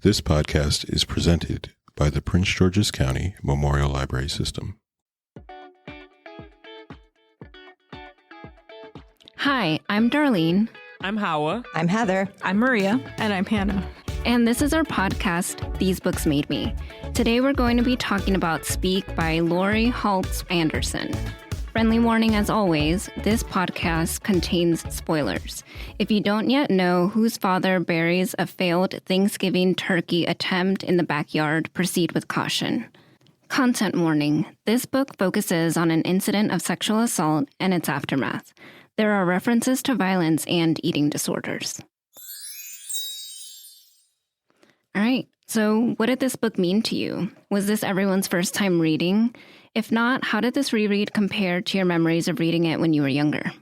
This podcast is presented by the Prince George's County Memorial Library System. Hi, I'm Darlene. I'm Hawa. I'm Heather. I'm Maria. And I'm Hannah. And this is our podcast, These Books Made Me. Today we're going to be talking about Speak by Laurie Halse Anderson. Friendly warning as always, this podcast contains spoilers. If you don't yet know whose father buries a failed Thanksgiving turkey attempt in the backyard, proceed with caution. Content warning. This book focuses on an incident of sexual assault and its aftermath. There are references to violence and eating disorders. All right, so what did this book mean to you? Was this everyone's first time reading? If not, how did this reread compare to your memories of reading it when you were younger?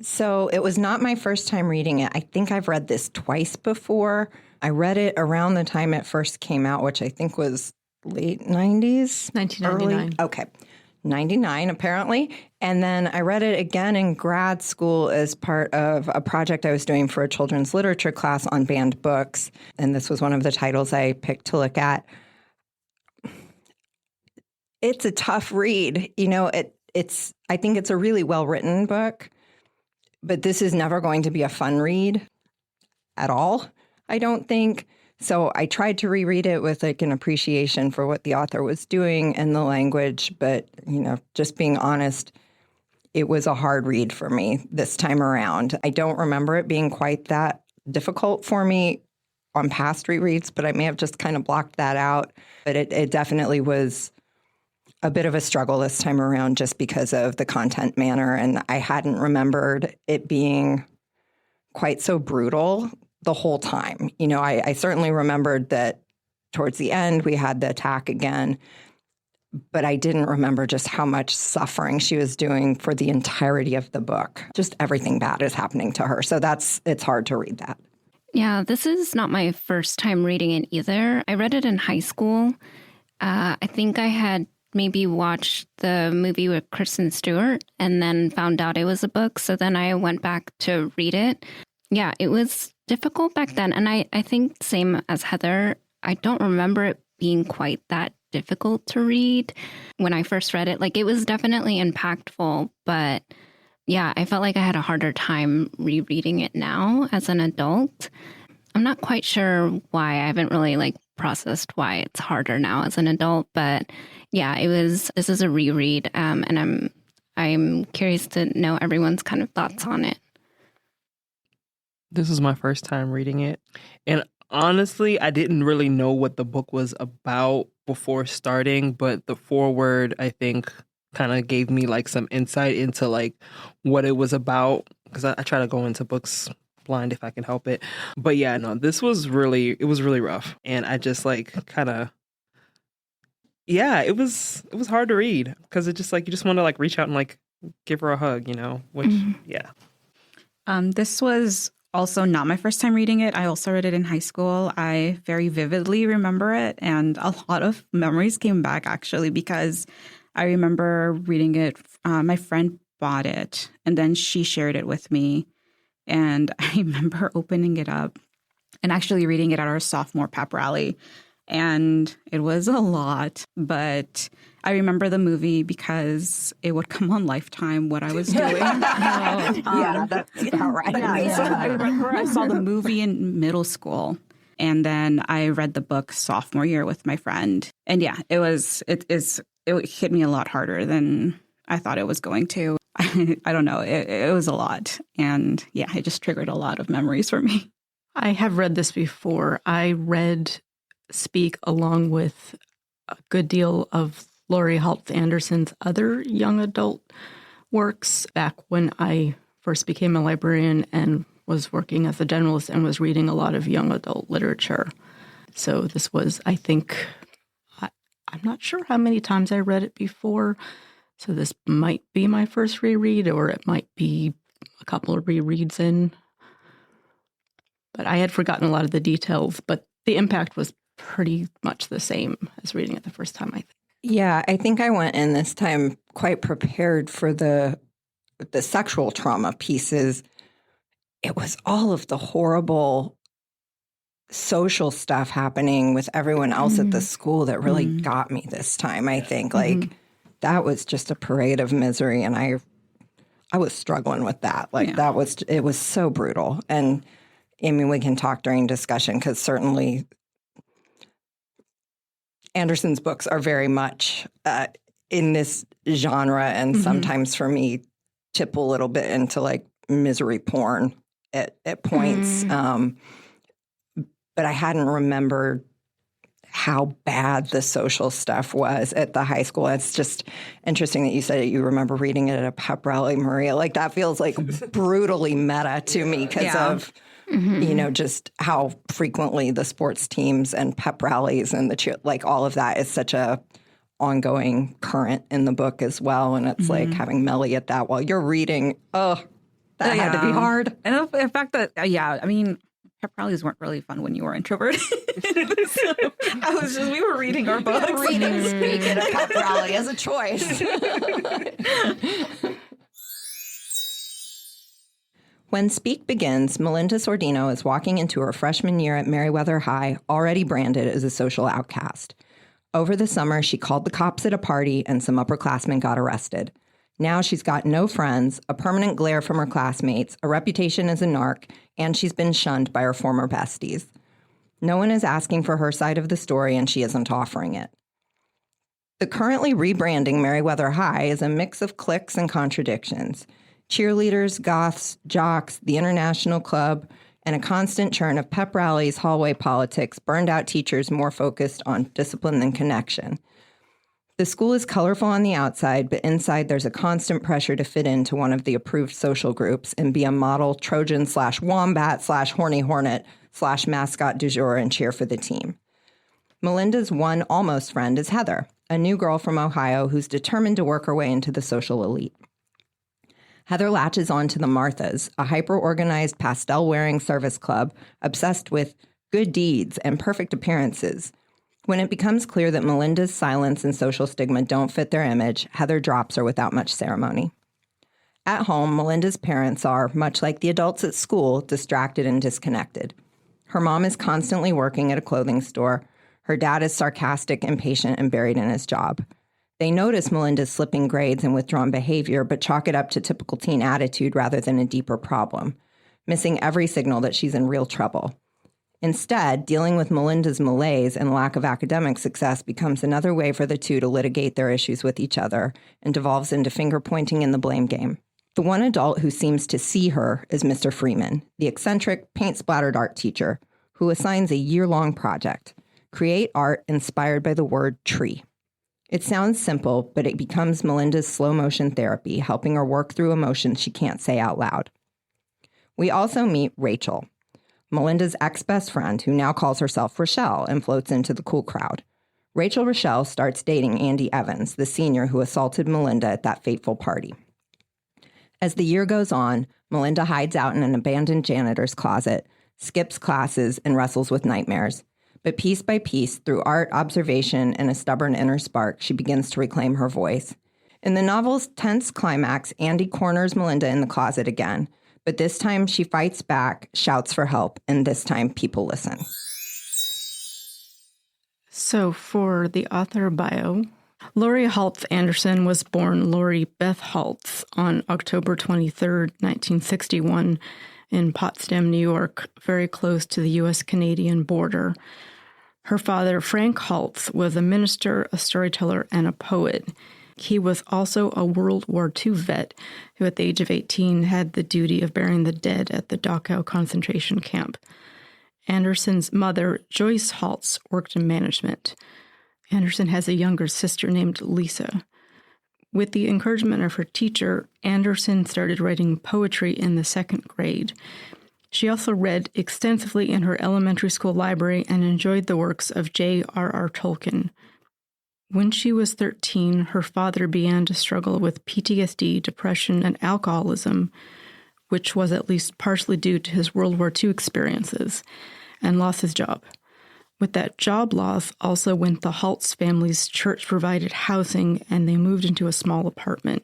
So it was not my first time reading it. I think I've read this twice before. I read it around the time it first came out, which I think was late 90s? 1999. Okay. 99, apparently. And then I read it again in grad school as part of a project I was doing for a children's literature class on banned books. And this was one of the titles I picked to look at. It's a tough read. You know, I think it's a really well-written book, but this is never going to be a fun read at all, I don't think. So I tried to reread it with like an appreciation for what the author was doing and the language, but, you know, just being honest, it was a hard read for me this time around. I don't remember it being quite that difficult for me on past rereads, but I may have just kind of blocked that out. But it definitely was a bit of a struggle this time around just because of the content manner. And I hadn't remembered it being quite so brutal the whole time. You know, I certainly remembered that towards the end we had the attack again, but I didn't remember just how much suffering she was doing for the entirety of the book. Just everything bad is happening to her. So it's hard to read that. Yeah, this is not my first time reading it either. I read it in high school. I think I had maybe watched the movie with Kristen Stewart and then found out it was a book. So then I went back to read it. Yeah, it was difficult back then. And I think same as Heather, I don't remember it being quite that difficult to read when I first read it. Like, it was definitely impactful, but yeah, I felt like I had a harder time rereading it now as an adult. I'm not quite sure why. I haven't really processed why it's harder now as an adult, but yeah, this is a reread, and I'm curious to know everyone's kind of thoughts on it. This was my first time reading it. And honestly, I didn't really know what the book was about before starting, but the foreword, I think, kind of gave me some insight into what it was about, because I try to go into books blind if I can help it. But yeah, no, it was really rough. And I just it was hard to read because it just you just want to reach out and give her a hug, which, yeah. This was also not my first time reading it. I also read it in high school. I very vividly remember it, and a lot of memories came back actually because I remember reading it. My friend bought it, and then she shared it with me. And I remember opening it up and actually reading it at our sophomore pep rally. And it was a lot, but I remember the movie because it would come on Lifetime, what I was doing. Yeah, that's about right. Yeah, so I remember I saw the movie in middle school. And then I read the book sophomore year with my friend. And yeah, it hit me a lot harder than I thought it was going to. I don't know. It was a lot. And yeah, it just triggered a lot of memories for me. I have read this before. I read Speak along with a good deal of Laurie Halse Anderson's other young adult works back when I first became a librarian and was working as a generalist and was reading a lot of young adult literature. So this was, I think, I'm not sure how many times I read it before. So this might be my first reread, or it might be a couple of rereads in. But I had forgotten a lot of the details, but the impact was pretty much the same as reading it the first time, I think. Yeah, I think I went in this time quite prepared for the sexual trauma pieces. It was all of the horrible social stuff happening with everyone else at the school that really got me this time, I think. Like, that was just a parade of misery, and I was struggling with that. Like, it was so brutal. And, I mean, we can talk during discussion, because certainly Anderson's books are very much in this genre, and sometimes for me tip a little bit into, like, misery porn at points. But I hadn't remembered how bad the social stuff was at the high school. It's just interesting that you said you remember reading it at a pep rally, Maria. Like, that feels like brutally meta to me because of, you know, just how frequently the sports teams and pep rallies and like all of that is such a ongoing current in the book as well. And it's like having Melly at that while you're reading. Oh, that had to be hard. And the fact that, I mean, pep rallies weren't really fun when you were introverted. So we were reading our books. Reading Speak at a pep rally as a choice. When Speak begins, Melinda Sordino is walking into her freshman year at Meriwether High, already branded as a social outcast. Over the summer, she called the cops at a party and some upperclassmen got arrested. Now she's got no friends, a permanent glare from her classmates, a reputation as a narc, and she's been shunned by her former besties. No one is asking for her side of the story, and she isn't offering it. The currently rebranding Meriwether High is a mix of cliques and contradictions. Cheerleaders, goths, jocks, the International Club, and a constant churn of pep rallies, hallway politics, burned out teachers more focused on discipline than connection. The school is colorful on the outside, but inside there's a constant pressure to fit into one of the approved social groups and be a model Trojan/wombat/horny hornet/mascot du jour and cheer for the team. Melinda's one almost friend is Heather, a new girl from Ohio who's determined to work her way into the social elite. Heather latches on to the Marthas, a hyper-organized pastel-wearing service club obsessed with good deeds and perfect appearances. When it becomes clear that Melinda's silence and social stigma don't fit their image, Heather drops her without much ceremony. At home, Melinda's parents are, much like the adults at school, distracted and disconnected. Her mom is constantly working at a clothing store. Her dad is sarcastic, impatient, and buried in his job. They notice Melinda's slipping grades and withdrawn behavior, but chalk it up to typical teen attitude rather than a deeper problem, missing every signal that she's in real trouble. Instead, dealing with Melinda's malaise and lack of academic success becomes another way for the two to litigate their issues with each other and devolves into finger-pointing in the blame game. The one adult who seems to see her is Mr. Freeman, the eccentric, paint-splattered art teacher, who assigns a year-long project: create art inspired by the word tree. It sounds simple, but it becomes Melinda's slow-motion therapy, helping her work through emotions she can't say out loud. We also meet Rachel, Melinda's ex-best friend, who now calls herself Rochelle and floats into the cool crowd. Rachel Rochelle starts dating Andy Evans, the senior who assaulted Melinda at that fateful party. As the year goes on, Melinda hides out in an abandoned janitor's closet, skips classes, and wrestles with nightmares. But piece by piece, through art, observation, and a stubborn inner spark, she begins to reclaim her voice. In the novel's tense climax, Andy corners Melinda in the closet again. But this time she fights back, shouts for help, and this time people listen. So for the author bio, Laurie Halse Anderson was born Laurie Beth Halse on October 23rd, 1961 in Potsdam, New York, very close to the U.S.-Canadian border. Her father, Frank Halse, was a minister, a storyteller, and a poet. He was also a World War II vet who, at the age of 18, had the duty of burying the dead at the Dachau concentration camp. Anderson's mother, Joyce Halse, worked in management. Anderson has a younger sister named Lisa. With the encouragement of her teacher, Anderson started writing poetry in the 2nd grade. She also read extensively in her elementary school library and enjoyed the works of J.R.R. Tolkien. When she was 13, her father began to struggle with PTSD, depression, and alcoholism, which was at least partially due to his World War II experiences, and lost his job. With that job loss also went the Halse family's church-provided housing, and they moved into a small apartment.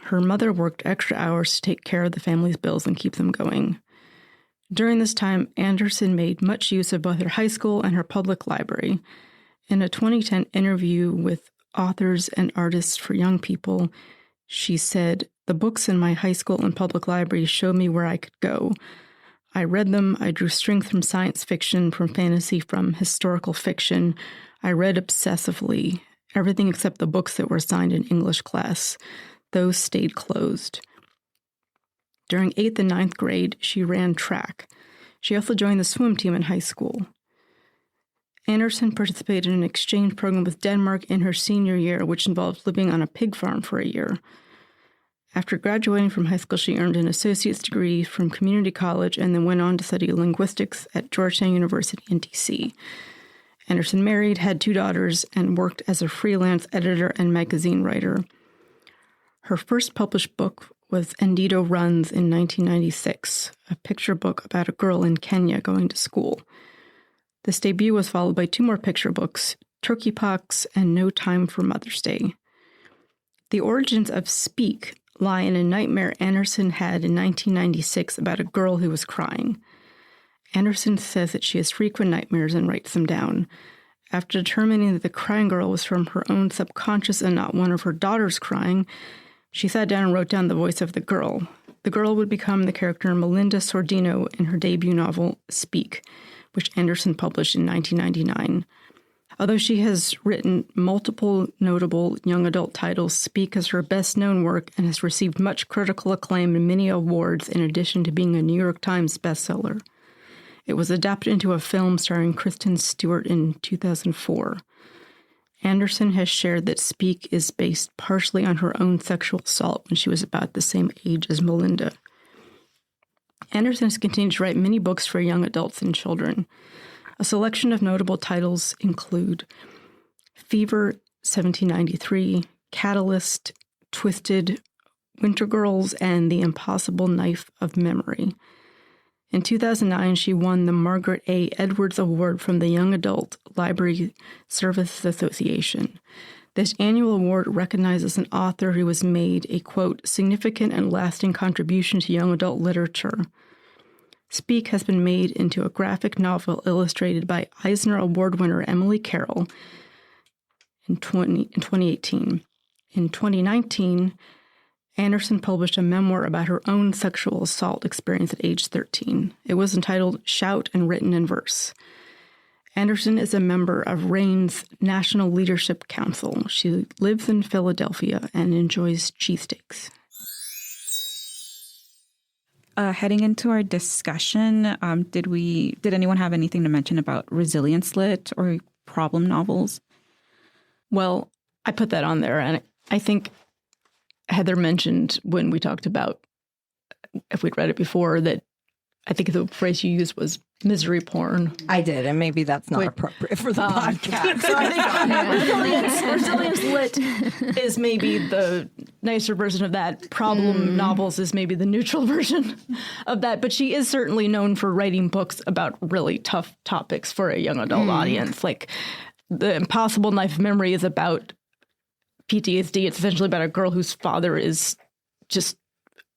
Her mother worked extra hours to take care of the family's bills and keep them going. During this time, Anderson made much use of both her high school and her public library. In a 2010 interview with Authors and Artists for Young People, she said, "The books in my high school and public library showed me where I could go. I read them. I drew strength from science fiction, from fantasy, from historical fiction. I read obsessively, everything except the books that were assigned in English class. Those stayed closed." During 8th and 9th grade, she ran track. She also joined the swim team in high school. Anderson participated in an exchange program with Denmark in her senior year, which involved living on a pig farm for a year. After graduating from high school, she earned an associate's degree from community college and then went on to study linguistics at Georgetown University in D.C. Anderson married, had 2 daughters, and worked as a freelance editor and magazine writer. Her first published book was Endido Runs in 1996, a picture book about a girl in Kenya going to school. This debut was followed by 2 more picture books, Turkey Pox and No Time for Mother's Day. The origins of Speak lie in a nightmare Anderson had in 1996 about a girl who was crying. Anderson says that she has frequent nightmares and writes them down. After determining that the crying girl was from her own subconscious and not one of her daughters crying, she sat down and wrote down the voice of the girl. The girl would become the character Melinda Sordino in her debut novel, Speak, which Anderson published in 1999. Although she has written multiple notable young adult titles, Speak is her best-known work and has received much critical acclaim and many awards in addition to being a New York Times bestseller. It was adapted into a film starring Kristen Stewart in 2004. Anderson has shared that Speak is based partially on her own sexual assault when she was about the same age as Melinda. Anderson has continued to write many books for young adults and children. A selection of notable titles include Fever, 1793, Catalyst, Twisted, Winter Girls, and The Impossible Knife of Memory. In 2009, she won the Margaret A. Edwards Award from the Young Adult Library Services Association. This annual award recognizes an author who has made a, quote, significant and lasting contribution to young adult literature. Speak has been made into a graphic novel illustrated by Eisner Award winner Emily Carroll in 2018. In 2019, Anderson published a memoir about her own sexual assault experience at age 13. It was entitled Shout and written in verse. Anderson is a member of RAIN's National Leadership Council. She lives in Philadelphia and enjoys cheesesteaks. Heading into our discussion, did anyone have anything to mention about resilience lit or problem novels? Well, I put that on there, and I think Heather mentioned when we talked about if we'd read it before that I think the phrase you used was misery porn. I did, and maybe that's not appropriate for the podcast. So I think resilience lit is maybe the nicer version of that. Problem novels is maybe the neutral version of that. But she is certainly known for writing books about really tough topics for a young adult audience. Like The Impossible Knife of Memory is about PTSD. It's essentially about a girl whose father is just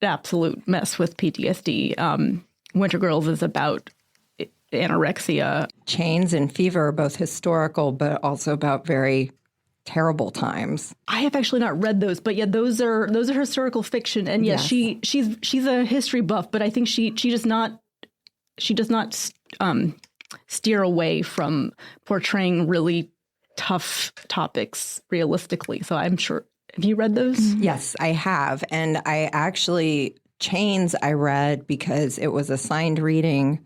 an absolute mess with PTSD. Winter Girls is about anorexia. Chains and Fever are both historical, but also about very terrible times. I have actually not read those, but yeah, those are historical fiction. And yes, she's a history buff, but I think she does not steer away from portraying really tough topics realistically. So I'm sure. Have you read those? Yes, I have. And I actually, Chains I read because it was assigned reading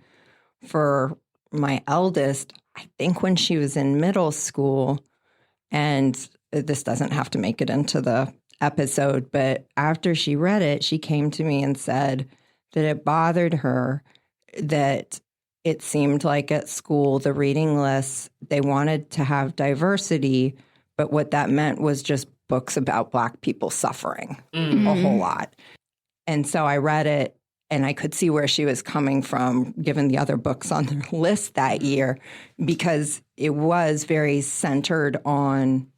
for my eldest, I think when she was in middle school. And this doesn't have to make it into the episode, but after she read it, she came to me and said that it bothered her that it seemed like at school, the reading lists, they wanted to have diversity, but what that meant was just books about Black people suffering a whole lot. And so I read it, and I could see where she was coming from, given the other books on their list that year, because it was very centered on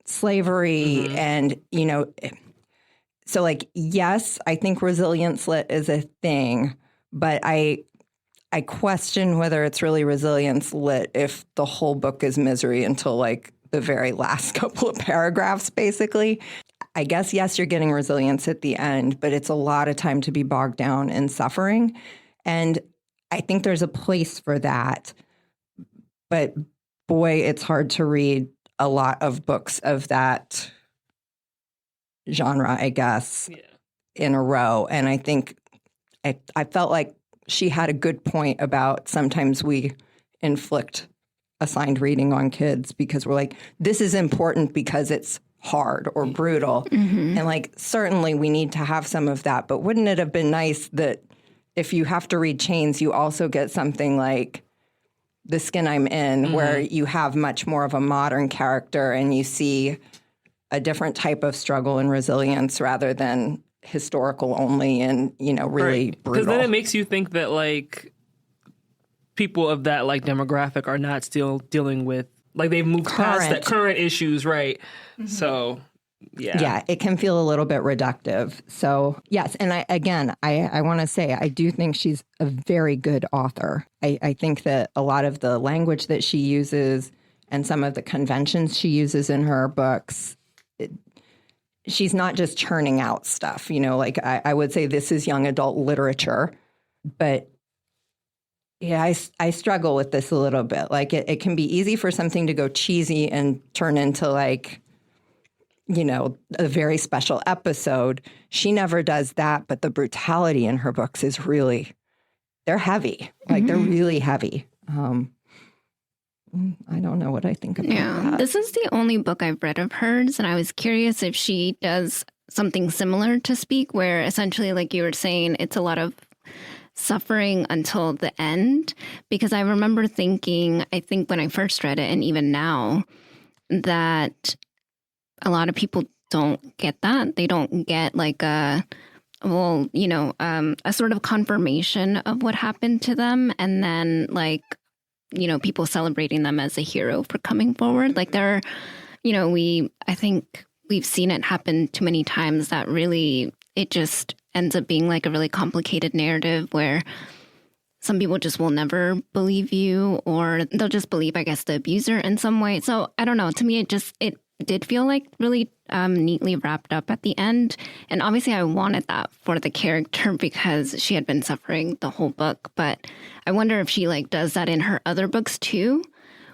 slavery and, you know, so like, yes, I think resilience lit is a thing, But I question whether it's really resilience lit if the whole book is misery until like the very last couple of paragraphs, basically. I guess, yes, you're getting resilience at the end, but it's a lot of time to be bogged down in suffering. And I think there's a place for that. But boy, it's hard to read a lot of books of that genre, I guess, in a row. And I think I felt like she had a good point about sometimes we inflict assigned reading on kids because we're like, this is important because it's hard or brutal. Mm-hmm. And like, certainly we need to have some of that. But wouldn't it have been nice that if you have to read Chains, you also get something like The Skin I'm In, where you have much more of a modern character and you see a different type of struggle and resilience rather than historical only and, you know, really brutal. Because then it makes you think that, like, people of that, like, demographic are not still dealing with, like, they've moved past that current issues, right? Mm-hmm. So, yeah. Yeah, it can feel a little bit reductive. So, yes, and I want to say, I do think she's a very good author. I think that a lot of the language that she uses and some of the conventions she uses in her books, she's not just churning out stuff, you know, like I would say this is young adult literature, but yeah, I struggle with this a little bit. Like it can be easy for something to go cheesy and turn into like, you know, a very special episode. She never does that, but the brutality in her books is really, they're heavy. Like they're really heavy. I don't know what I think about that. This is the only book I've read of hers, and I was curious if she does something similar to Speak, where essentially, like you were saying, it's a lot of suffering until the end. Because I remember thinking, I think when I first read it, and even now, that a lot of people don't get that. They don't get like a sort of confirmation of what happened to them, and then like, you know, people celebrating them as a hero for coming forward. Like I think we've seen it happen too many times that really it just ends up being like a really complicated narrative where some people just will never believe you, or they'll just believe, I guess, the abuser in some way. So I don't know. To me, it did feel like really neatly wrapped up at the end. And obviously I wanted that for the character because she had been suffering the whole book. But I wonder if she like does that in her other books too,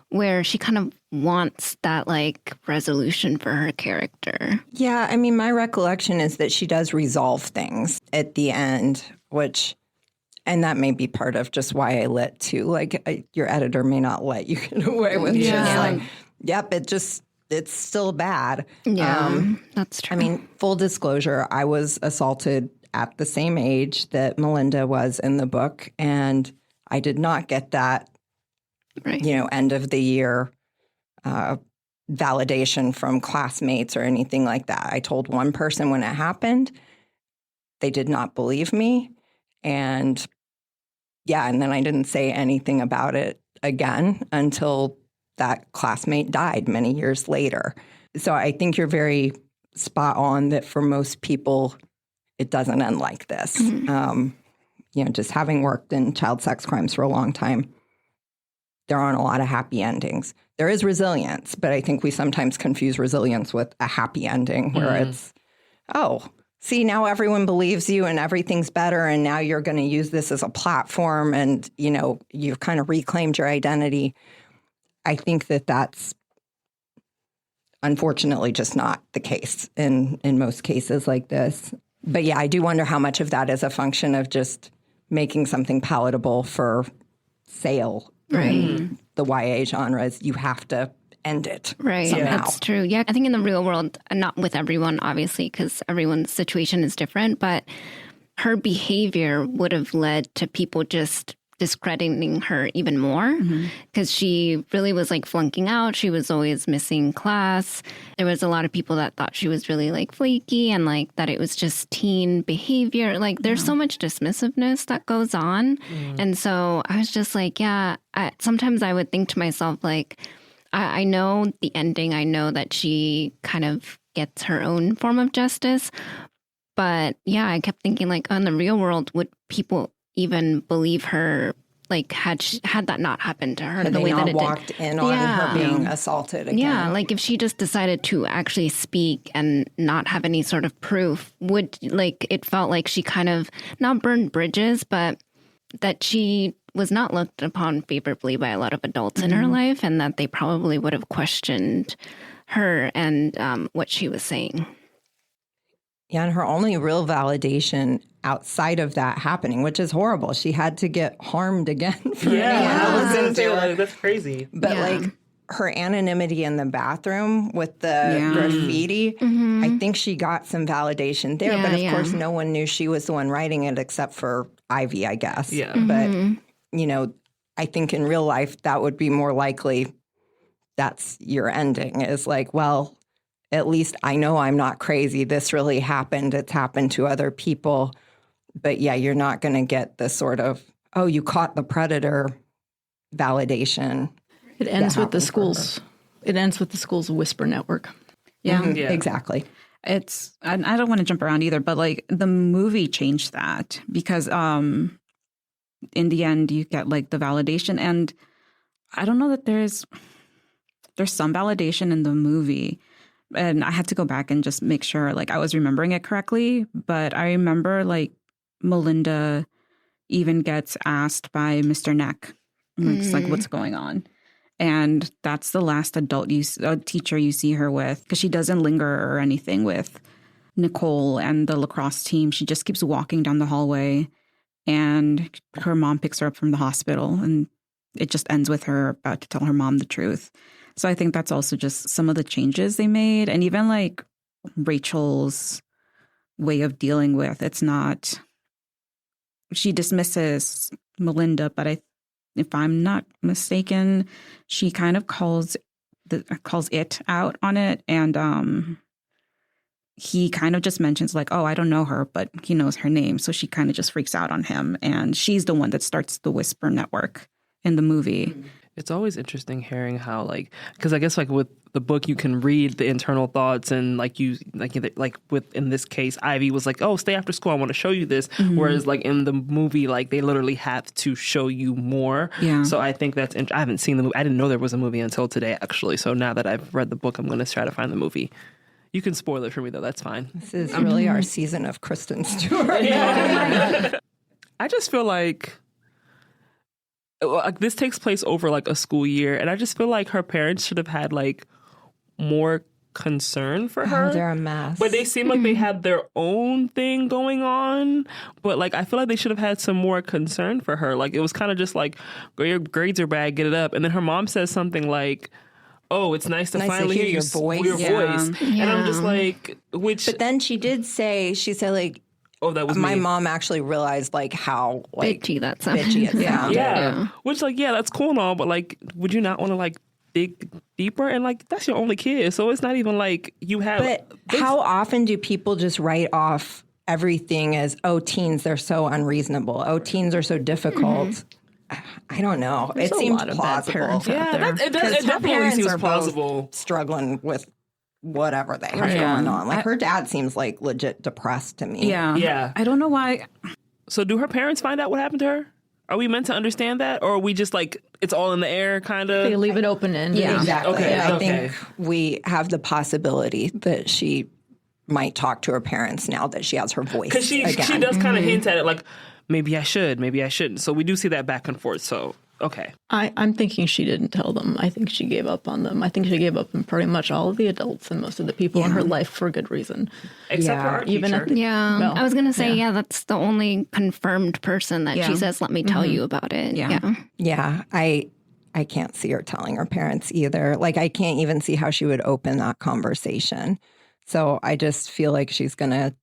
where she kind of wants that like resolution for her character. Yeah, I mean, my recollection is that she does resolve things at the end, and that may be part of just why I lit too. Like your editor may not let you get away with just like, yep, it's still bad. Yeah, that's true. I mean, full disclosure, I was assaulted at the same age that Melinda was in the book, and I did not get that, end of the year validation from classmates or anything like that. I told one person when it happened. They did not believe me. And and then I didn't say anything about it again until that classmate died many years later. So I think you're very spot on that for most people, it doesn't end like this. Mm-hmm. Just having worked in child sex crimes for a long time, there aren't a lot of happy endings. There is resilience, but I think we sometimes confuse resilience with a happy ending where it's, see, now everyone believes you and everything's better, and now you're going to use this as a platform and, you've kind of reclaimed your identity. I think that that's unfortunately just not the case in most cases like this. But yeah, I do wonder how much of that is a function of just making something palatable for sale. Right. In the YA genres, you have to end it somehow. Yeah, that's true. Yeah, I think in the real world, not with everyone, obviously, because everyone's situation is different, but her behavior would have led to people just discrediting her even more because she really was like flunking out. She was always missing class. There was a lot of people that thought she was really like flaky and like that it was just teen behavior. Like there's so much dismissiveness that goes on. And so I was just like, sometimes I would think to myself, like, I know the ending. I know that she kind of gets her own form of justice. But yeah, I kept thinking like, in the real world, would people even believe her. Like, had that not happened to her, Had the they way not that it walked did. in on her being assaulted again. Yeah, like if she just decided to actually speak and not have any sort of proof, it felt like she kind of not burned bridges, but that she was not looked upon favorably by a lot of adults in her life, and that they probably would have questioned her and what she was saying. Yeah, and her only real validation outside of that happening, which is horrible. She had to get harmed again for anyone to listen to her. That's crazy. But like her anonymity in the bathroom with the graffiti, I think she got some validation there. But of course, no one knew she was the one writing it except for Ivy, I guess. Yeah. But, you know, I think in real life, that would be more likely that's your ending is like, well, at least I know I'm not crazy. This really happened. It's happened to other people. But yeah, you're not going to get the sort of, oh, you caught the predator validation. It ends with the schools. It ends with the school's whisper network. Yeah, Exactly. It's, I don't want to jump around either, but like the movie changed that because in the end you get like the validation. And I don't know that there's some validation in the movie. And I had to go back and just make sure like I was remembering it correctly. But I remember like Melinda even gets asked by Mr. Neck, it's like, what's going on? And that's the last adult teacher you see her with, because she doesn't linger or anything with Nicole and the lacrosse team. She just keeps walking down the hallway, and her mom picks her up from the hospital, and it just ends with her about to tell her mom the truth. So I think that's also just some of the changes they made, and even like Rachel's way of dealing with it's not. She dismisses Melinda, but if I'm not mistaken, she kind of calls it out on it. And he kind of just mentions like, oh, I don't know her, but he knows her name. So she kind of just freaks out on him. And she's the one that starts the Whisper Network in the movie. It's always interesting hearing how, like, because I guess like with the book you can read the internal thoughts, and like with in this case Ivy was like, oh, stay after school, I want to show you this, whereas like in the movie like they literally have to show you more. So I think that's I haven't seen the movie. I didn't know there was a movie until today actually, so now that I've read the book I'm going to try to find the movie. You can spoil it for me though, that's fine. This is really our season of Kristen Stewart. I just feel like this takes place over like a school year, and I just feel like her parents should have had like more concern for her. Oh, they're a mess. But they seem like they had their own thing going on. But like I feel like they should have had some more concern for her. Like it was kind of just like, your grades are bad, get it up. And then her mom says something like, oh, it's nice to finally hear your voice. And I'm just like, But then she did say, like, oh, that was my me. mom actually realized like how like Bitchy that sounded. bitchy it sounded. Yeah. Which like, yeah, that's cool and all, but like, would you not want to like dig deeper? And like, that's your only kid. So it's not even like you have. But how often do people just write off everything as, oh, teens, they're so unreasonable. Oh, teens are so difficult. I don't know. There's it a seems lot of bad plausible. parents out Yeah, there. it Because her definitely parents seems are plausible. both struggling with whatever they have going on. Like her dad seems like legit depressed to me. Yeah. I don't know why. So do her parents find out what happened to her? Are we meant to understand that? Or are we just like, it's all in the air kind of? They leave it open-ended. Yeah, exactly. Okay, I okay. think we have the possibility that she might talk to her parents now that she has her voice. Because she does kind of hint at it like, maybe I should, maybe I shouldn't. So we do see that back and forth. So, okay. I'm thinking she didn't tell them. I think she gave up on them. I think she gave up on pretty much all of the adults and most of the people in her life for good reason. Except for our Even teacher. at the, Yeah, I was going to say, that's the only confirmed person that she says, let me tell you about it. Yeah, I can't see her telling her parents either. Like, I can't even see how she would open that conversation. So I just feel like she's going to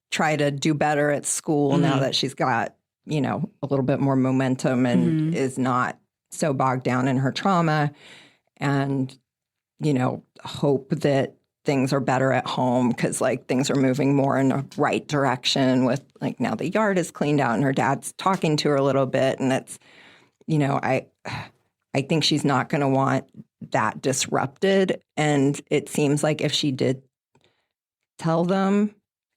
try to do better at school now that she's got, you know, a little bit more momentum and is not so bogged down in her trauma, and, you know, hope that things are better at home because, like, things are moving more in the right direction with, like, now the yard is cleaned out and her dad's talking to her a little bit. And it's, you know, I think she's not going to want that disrupted. And it seems like if she did tell them,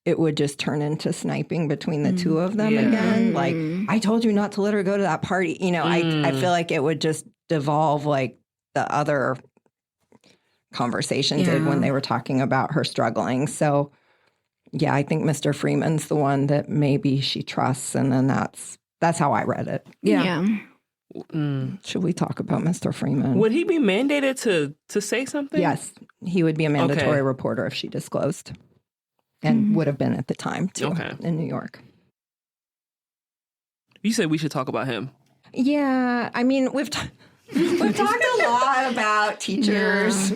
it would just turn into sniping between the two of them again. Like, I told you not to let her go to that party. You know, I feel like it would just devolve like the other conversation did when they were talking about her struggling. So, yeah, I think Mr. Freeman's the one that maybe she trusts. And then that's how I read it. Yeah. Should we talk about Mr. Freeman? Would he be mandated to say something? Yes, he would be a mandatory reporter if she disclosed. And would have been at the time, too, in New York. You said we should talk about him. Yeah, I mean, we've talked a lot about teachers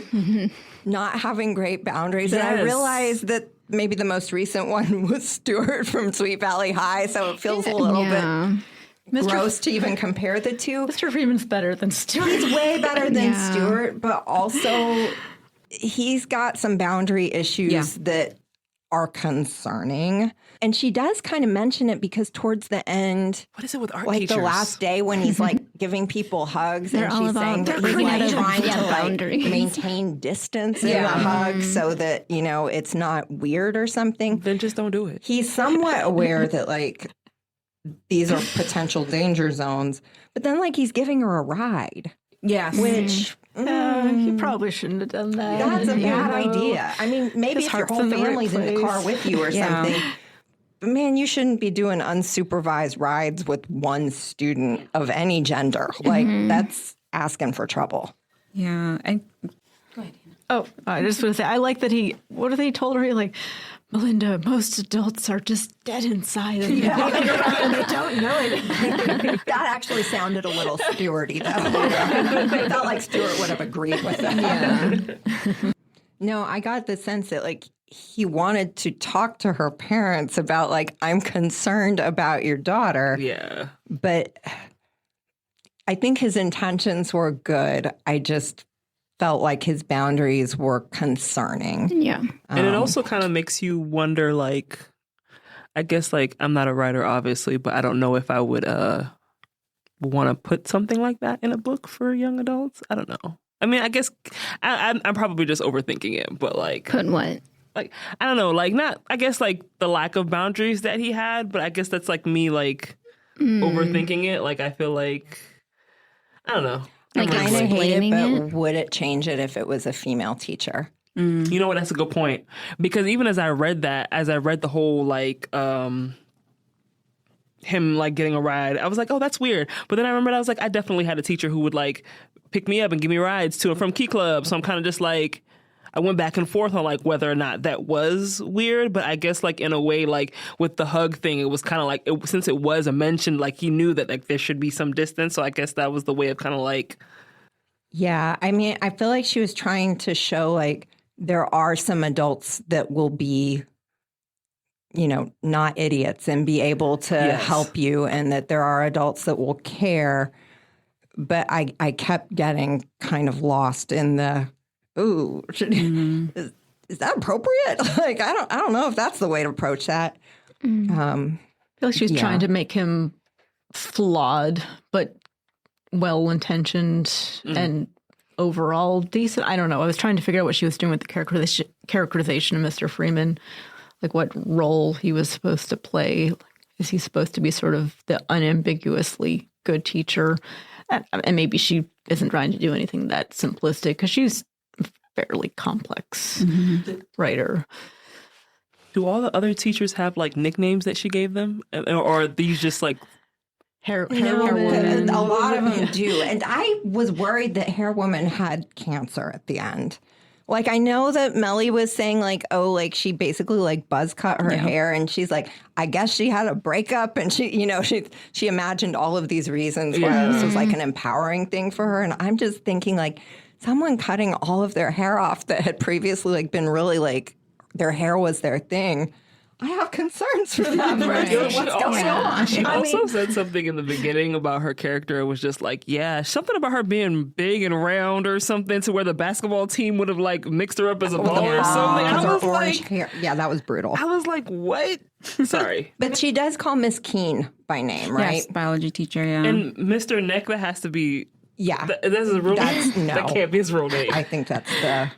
not having great boundaries. Yes. And I realized that maybe the most recent one was Stuart from Sweet Valley High, so it feels a little bit gross to even compare the two. Mr. Freeman's better than Stuart. He's way better than Stuart, but also he's got some boundary issues that are concerning. And she does kind of mention it because towards the end, what is it with art like teachers? the last day when he's like giving people hugs and she's saying that he's like trying to like maintain distance in the hug so that, you know, it's not weird or something. Then just don't do it. He's somewhat aware that like these are potential danger zones, but then like he's giving her a ride. Yes. Which he probably shouldn't have done that. that's a bad idea. I mean, maybe if your whole family's in the car with you or something. But man, you shouldn't be doing unsupervised rides with one student of any gender. Like, that's asking for trouble. Yeah. Go ahead, Hannah. Oh, I just want to say, I like that what he told her? He like, Melinda, most adults are just dead inside and, and they don't know it. That actually sounded a little Stewarty, though. It felt like Stewart would have agreed with that. Yeah. No, I got the sense that, like, he wanted to talk to her parents about, like, I'm concerned about your daughter. Yeah. But I think his intentions were good. I just felt like his boundaries were concerning. Yeah. And it also kind of makes you wonder, like, I guess, like, I'm not a writer, obviously, but I don't know if I would want to put something like that in a book for young adults. I don't know. I mean, I guess I'm probably just overthinking it, but, like... Put what? Like, I don't know, like, not, I guess, like, the lack of boundaries that he had, but I guess that's, like, me, like, overthinking it. Like, I feel like, I don't know. I kind of hate it, but would it change it if it was a female teacher? You know what? That's a good point. Because even as I read the whole, like, him, like, getting a ride, I was like, oh, that's weird. But then I remembered, I was like, I definitely had a teacher who would, like, pick me up and give me rides to and from Key Club. So I'm kind of just, like, I went back and forth on, like, whether or not that was weird. But I guess, like, in a way, like, with the hug thing, it was kind of like, since it was a mention, like, he knew that, like, there should be some distance. So I guess that was the way of kind of, like... Yeah, I mean, I feel like she was trying to show, like, there are some adults that will be, you know, not idiots and be able to help you, and that there are adults that will care. But I kept getting kind of lost in the, ooh, is that appropriate? Like, I don't know if that's the way to approach that. I feel like she was trying to make him flawed, but well-intentioned and overall decent. I don't know. I was trying to figure out what she was doing with the characterization of Mr. Freeman, like what role he was supposed to play. Is he supposed to be sort of the unambiguously good teacher? And maybe she isn't trying to do anything that simplistic because she's a fairly complex writer. Do all the other teachers have, like, nicknames that she gave them? Or are these just, like... Hair woman. A lot of them do. And I was worried that Hair Woman had cancer at the end. Like, I know that Melly was saying, like, oh, like, she basically, like, buzz cut her hair. And she's like, I guess she had a breakup. And she, you know, she imagined all of these reasons why this was, like, an empowering thing for her. And I'm just thinking, like, someone cutting all of their hair off that had previously, like, been really, like, their hair was their thing. I have concerns for them. What's going on? She also said something in the beginning about her character. It was just like, yeah, something about her being big and round or something to where the basketball team would have, like, mixed her up as a ball or something. And I was like, hair. Yeah, that was brutal. I was like, what? Sorry. But she does call Miss Keene by name, right? Yes, biology teacher, yeah. And Mr. Nick, that has to be... Yeah. That's his real name? No. That can't be his real name. I think that's the...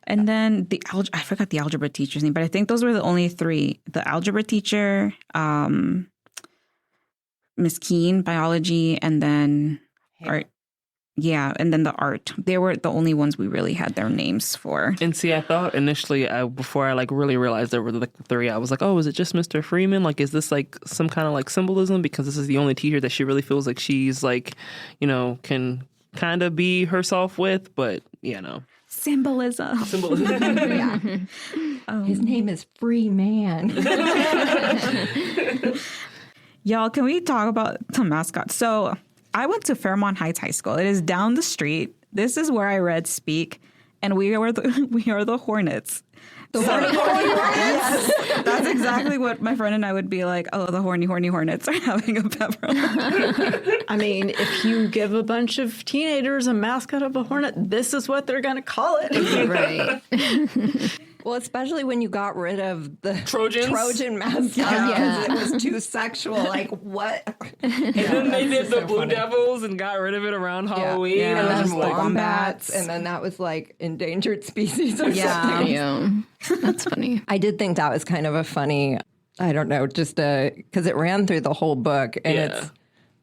And then I forgot the algebra teacher's name, but I think those were the only three. The algebra teacher, Miss Keene, biology, and then art. Yeah, and then the art. They were the only ones we really had their names for. And see, I thought initially, before I like really realized there were like the three, I was like, oh, is it just Mr. Freeman? Like, is this like some kind of like symbolism? Because this is the only teacher that she really feels like she's like, you know, can kind of be herself with, but you know. Symbolism. Yeah. His name is Freeman. Y'all, can we talk about the mascot? So I went to Fairmount High School. It is down the street. This is where I read Speak, and we are the Hornets. The horny Hornets? Yes. That's exactly what my friend and I would be like, oh, the horny Hornets are having a pepper. I mean, if you give a bunch of teenagers a mascot of a hornet, this is what they're going to call it. Right. Well, especially when you got rid of the Trojan mascot because it was too sexual. Like, what? And then they did the Blue Devils and got rid of it around Halloween. Yeah. And then like, wombats. And then that was like endangered species or something. Yeah. That's funny. I did think that was kind of a funny, I don't know, just because it ran through the whole book and it's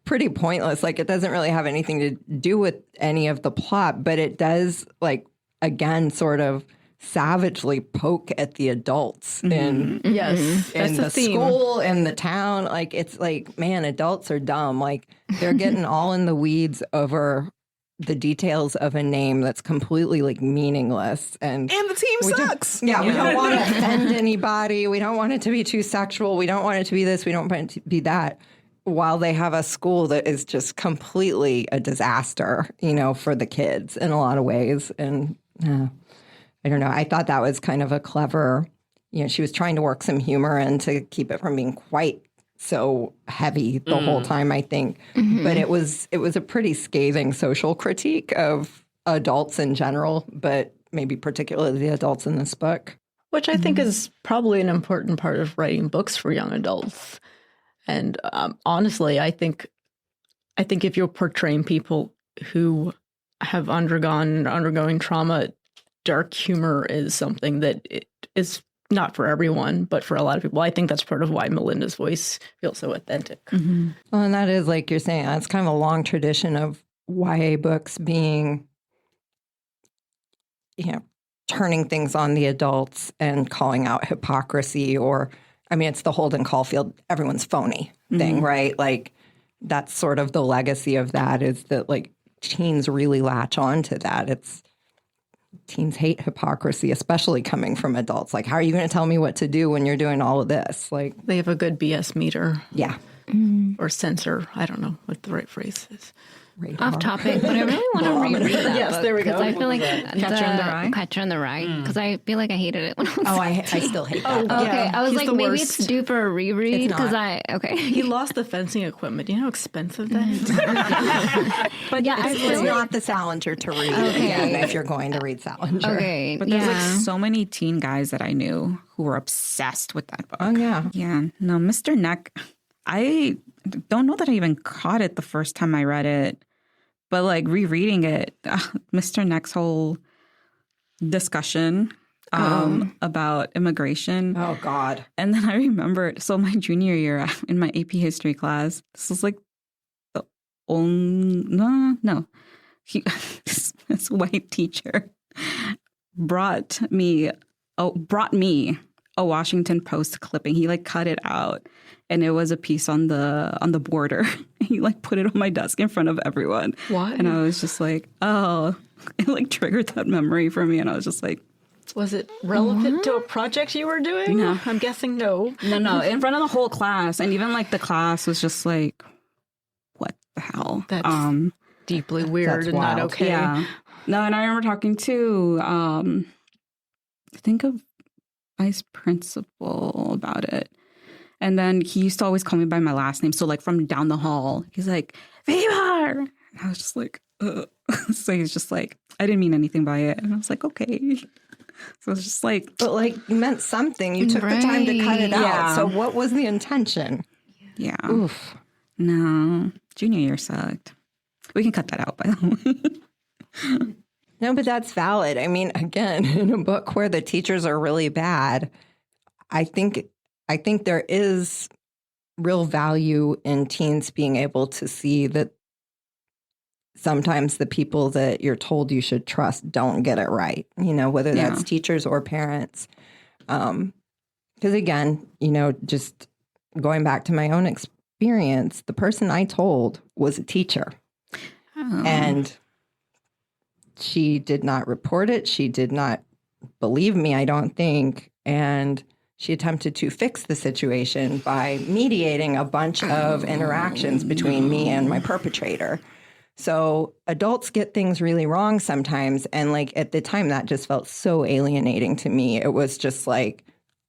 pretty pointless. Like, it doesn't really have anything to do with any of the plot, but it does, like, again, sort of savagely poke at the adults in That's the school and the town. Like, it's like, man, adults are dumb. Like, they're getting all in the weeds over the details of a name that's completely like meaningless. And the team sucks. We don't want to offend anybody. We don't want it to be too sexual. We don't want it to be this. We don't want it to be that. While they have a school that is just completely a disaster, you know, for the kids in a lot of ways. And I don't know. I thought that was kind of a clever, you know, she was trying to work some humor in to keep it from being quite so heavy the whole time, I think. Mm-hmm. But it was a pretty scathing social critique of adults in general, but maybe particularly the adults in this book. Which I think is probably an important part of writing books for young adults. And honestly, I think if you're portraying people who have undergoing trauma, dark humor is something that it is not for everyone, but for a lot of people. I think that's part of why Melinda's voice feels so authentic. Mm-hmm. Well, and that is, like you're saying, it's kind of a long tradition of YA books being, you know, turning things on the adults and calling out hypocrisy or, I mean, it's the Holden Caulfield, everyone's phony thing, right? Like, that's sort of the legacy of that is that, like, teens really latch on to that. Teens hate hypocrisy, especially coming from adults. Like, how are you going to tell me what to do when you're doing all of this? Like, they have a good BS meter. Yeah. Or censor. I don't know what the right phrase is. Radar. Off topic, but I really want to reread that Yes, book, there we go. I feel like Catcher in the Rye? because I feel like I hated it when I was I still hate that. Okay, I was He's like, the maybe worst. it's due for a reread It's because not. He lost the fencing equipment. Do you know how expensive that is? But yeah, I It's feel not the Salinger to read again if you're going to read Salinger. okay. But there's like so many teen guys that I knew who were obsessed with that book. Oh, yeah. Yeah. No, Mr. Neck, I don't know that I even caught it the first time I read it. But like rereading it, Mr. Neck's whole discussion about immigration. Oh, God. And then I remembered, so my junior year in my AP history class, this was like the only, this white teacher brought me a Washington Post clipping. He like cut it out. And it was a piece on the border. He like put it on my desk in front of everyone. Why? And I was just like, oh, it like triggered that memory for me. And I was just like, Was it relevant to a project you were doing? No. I'm guessing no. No, in front of the whole class. And even like the class was just like, what the hell? That's deeply weird and wild. not okay. Yeah. No, and I remember talking to, I think a vice principal about it. And then he used to always call me by my last name. So like from down the hall, he's like, Vivar! And I was just like, ugh. So he's just like, I didn't mean anything by it. And I was like, okay. So it's just like. But like, you meant something. You took the time to cut it out. Yeah. So what was the intention? Yeah. Oof. No. Junior year sucked. We can cut that out, by the way. No, but that's valid. I mean, again, in a book where the teachers are really bad, I think there is real value in teens being able to see that sometimes the people that you're told you should trust don't get it right, whether that's teachers or parents. Because again, just going back to my own experience, the person I told was a teacher. Oh. And she did not report it. She did not believe me, I don't think. And she attempted to fix the situation by mediating a bunch of interactions between me and my perpetrator. So adults get things really wrong sometimes. And like at the time, that just felt so alienating to me. It was just like,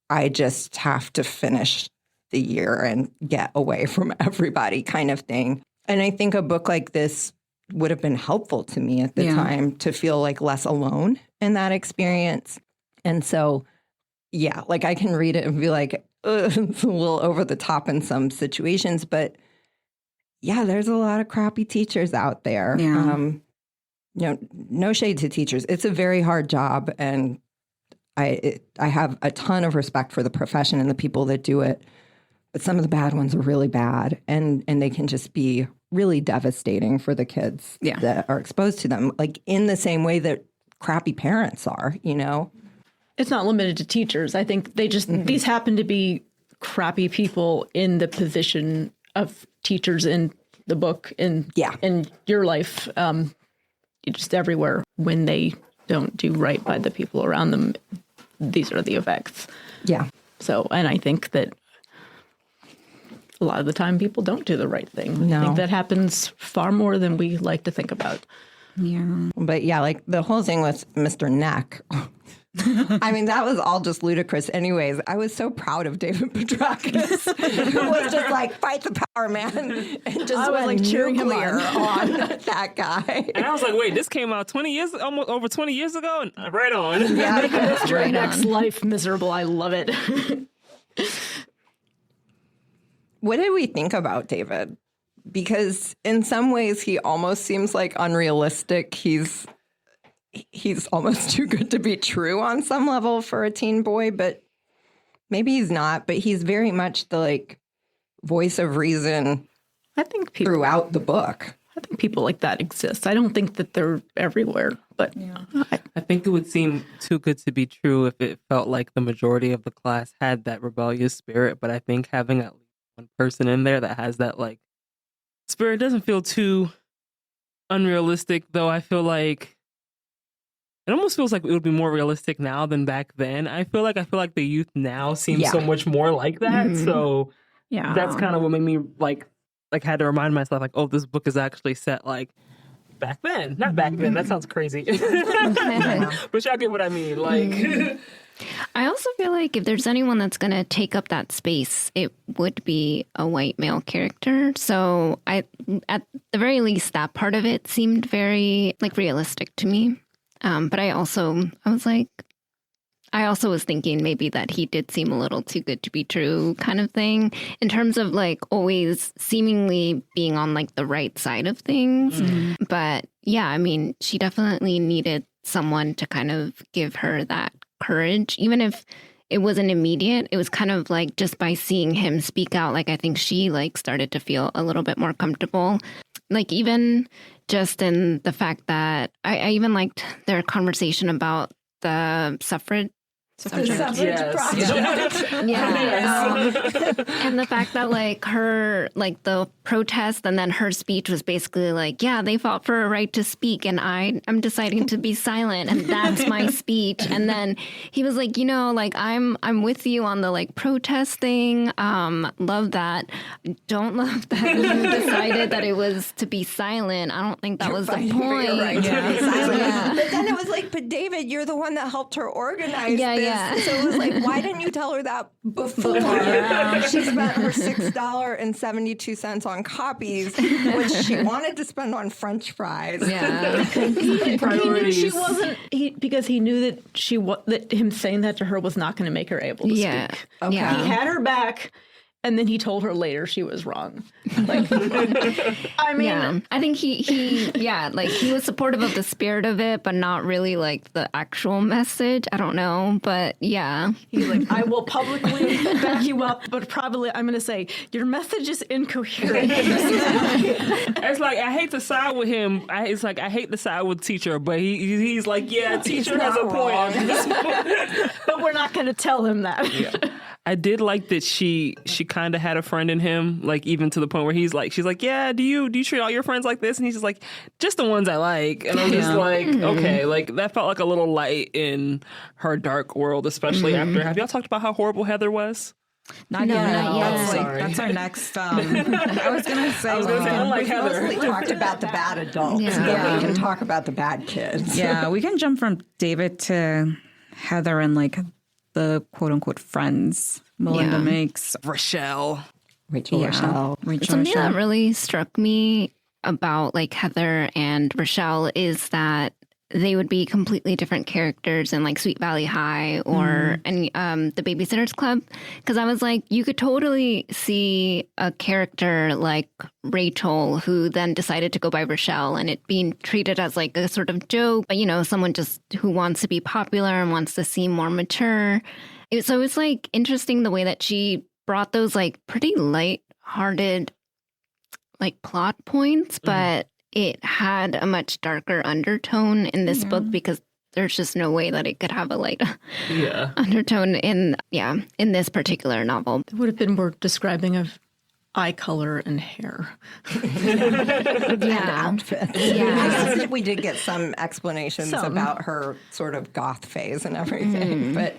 I just have to finish the year and get away from everybody kind of thing. And I think a book like this would have been helpful to me at the time to feel like less alone in that experience. And so, yeah, like I can read it and be like, it's a little over the top in some situations, but yeah, there's a lot of crappy teachers out there. Yeah. No shade to teachers. It's a very hard job, and I have a ton of respect for the profession and the people that do it. But some of the bad ones are really bad, and they can just be really devastating for the kids that are exposed to them, like in the same way that crappy parents are, It's not limited to teachers. I think they just, these happen to be crappy people in the position of teachers in the book, in your life, just everywhere. When they don't do right by the people around them, these are the effects. Yeah. So, and I think that a lot of the time people don't do the right thing. No. I think that happens far more than we like to think about. Yeah. But yeah, like the whole thing with Mr. Neck. I mean, that was all just ludicrous anyways. I was so proud of David Petrakis, who was just like, fight the power, man, and just I was like cheering him on that guy. And I was like, wait, this came out almost over 20 years ago? And right on. Yeah, Mr. Neck's life miserable. I love it. What did we think about David? Because in some ways, he almost seems like unrealistic. He's almost too good to be true on some level for a teen boy, but maybe he's not. But he's very much the like voice of reason. I think throughout the book. I think people like that exist. I don't think that they're everywhere, but I think it would seem too good to be true if it felt like the majority of the class had that rebellious spirit. But I think having at least one person in there that has that like spirit doesn't feel too unrealistic, though. I feel like it almost feels like it would be more realistic now than back then. I feel like the youth now seems so much more like that. Mm-hmm. So that's kind of what made me like had to remind myself like, oh, this book is actually set like back then. Not back then. That sounds crazy. But y'all get what I mean. Like, I also feel like if there's anyone that's going to take up that space, it would be a white male character. So at the very least, that part of it seemed very like realistic to me. But I also was thinking maybe that he did seem a little too good to be true kind of thing in terms of like always seemingly being on like the right side of things. Mm-hmm. But yeah, I mean, she definitely needed someone to kind of give her that courage, even if it wasn't immediate. It was kind of like just by seeing him speak out, like I think she like started to feel a little bit more comfortable. Like even just in the fact that I even liked their conversation about the suffrage project. And the fact that like her, like the protest and then her speech was basically like, yeah, they fought for a right to speak and I'm deciding to be silent and that's my speech. And then he was like, like I'm with you on the like protest thing. Love that. Don't love that you decided that it was to be silent. I don't think that was the point. Right But then it was like, but David, you're the one that helped her organize this. Yeah. So it was like, why didn't you tell her that before? She spent her $6.72 on copies, which she wanted to spend on French fries. Yeah, because he knew that him saying that to her was not going to make her able to speak. Okay. He had her back. And then he told her later she was wrong. Like, I mean, Yeah, I think he was supportive of the spirit of it, but not really like the actual message. I don't know, but yeah. he's like, I will publicly back you up, but probably I'm going to say your message is incoherent. It's like, I hate to side with him. It's like, I hate to side with teacher, but he's like, yeah, teacher has a point. But we're not going to tell him that. Yeah. I did like that she kind of had a friend in him, like even to the point where she's like, yeah, do you treat all your friends like this? And he's just like, just the ones I like. And I'm just like, okay, like that felt like a little light in her dark world, especially after. Have y'all talked about how horrible Heather was? Not No, yet. not yet. That's our next. I was gonna say. I like Heather. Mostly talked about the bad adults. Yeah. Then we can talk about the bad kids. Yeah, we can jump from David to Heather and like the quote unquote friends Melinda makes. Rochelle. Rachel. Something that really struck me about like Heather and Rochelle is that they would be completely different characters in like Sweet Valley High or the Babysitters Club. Because I was like, you could totally see a character like Rachel who then decided to go by Rochelle and it being treated as like a sort of joke, but someone just who wants to be popular and wants to seem more mature. So it was like interesting the way that she brought those like pretty light-hearted like plot points, but it had a much darker undertone in this book because there's just no way that it could have a light undertone in this particular novel. It would have been more describing of eye color and hair. Outfits. I guess we did get some explanations about her sort of goth phase and everything. But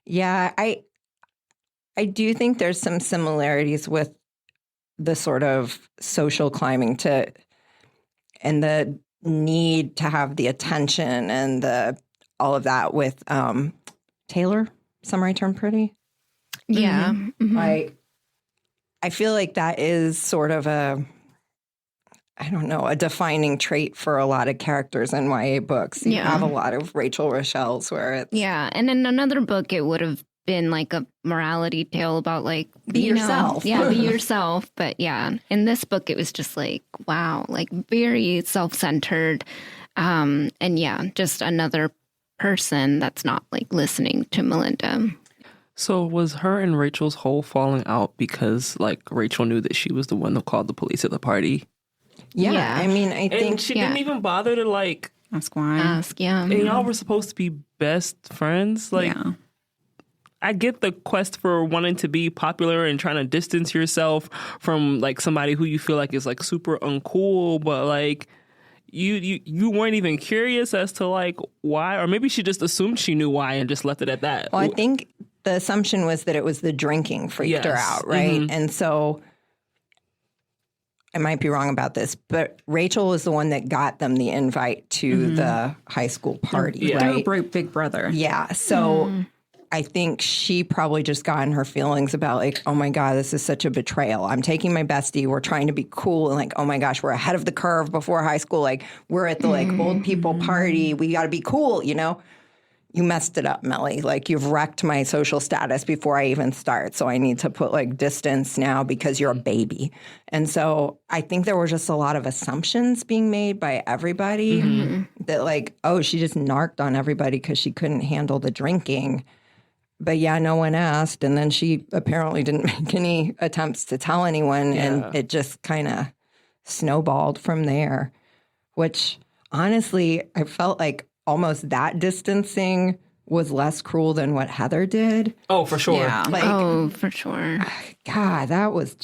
yeah, I do think there's some similarities with the sort of social climbing and the need to have the attention and all of that with Taylor. Some I Turned Pretty. Yeah. I feel like that is sort of a defining trait for a lot of characters in YA books. You have a lot of Rachel Rochelle's where it's... Yeah, and in another book, it would have been like a morality tale about like... Be yourself. Be yourself. But yeah, in this book, it was just like, wow, like very self-centered. And yeah, just another person that's not like listening to Melinda. So was her and Rachel's whole falling out because like Rachel knew that she was the one that called the police at the party? Yeah. I mean, I think she didn't even bother to like ask why. And y'all were supposed to be best friends. Like, I get the quest for wanting to be popular and trying to distance yourself from like somebody who you feel like is like super uncool, but like you weren't even curious as to like why, or maybe she just assumed she knew why and just left it at that. Well, I think the assumption was that it was the drinking freaked her out, right? And so I might be wrong about this, but Rachel was the one that got them the invite to the high school party, right? Their big brother. Yeah. So I think she probably just got in her feelings about like, oh my God, this is such a betrayal. I'm taking my bestie. We're trying to be cool. And like, oh my gosh, we're ahead of the curve before high school. Like we're at the like old people party. We got to be cool, You messed it up, Melly. Like, you've wrecked my social status before I even start. So I need to put, like, distance now because you're a baby. And so I think there were just a lot of assumptions being made by everybody that, like, oh, she just narked on everybody because she couldn't handle the drinking. But, yeah, no one asked. And then she apparently didn't make any attempts to tell anyone. Yeah. And it just kind of snowballed from there, which, honestly, I felt like almost that distancing was less cruel than what Heather did. Oh, for sure. Yeah. For sure. God, that was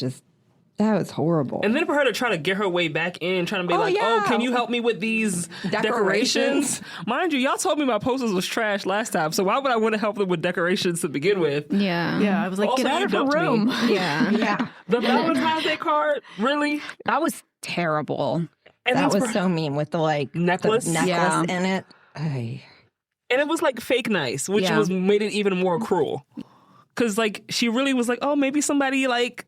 horrible. And then for her to try to get her way back in, trying to be oh, can you help me with these decorations? Mind you, y'all told me my posters was trash last time, so why would I want to help them with decorations to begin with? Yeah. Yeah, I was like, also, get out of her room. Yeah. The Valentine's Day card? Really? That was terrible. And that was so mean with the, like, necklace in it. Ay. And it was like fake nice, which made it even more cruel. Because like she really was like, oh, maybe somebody like.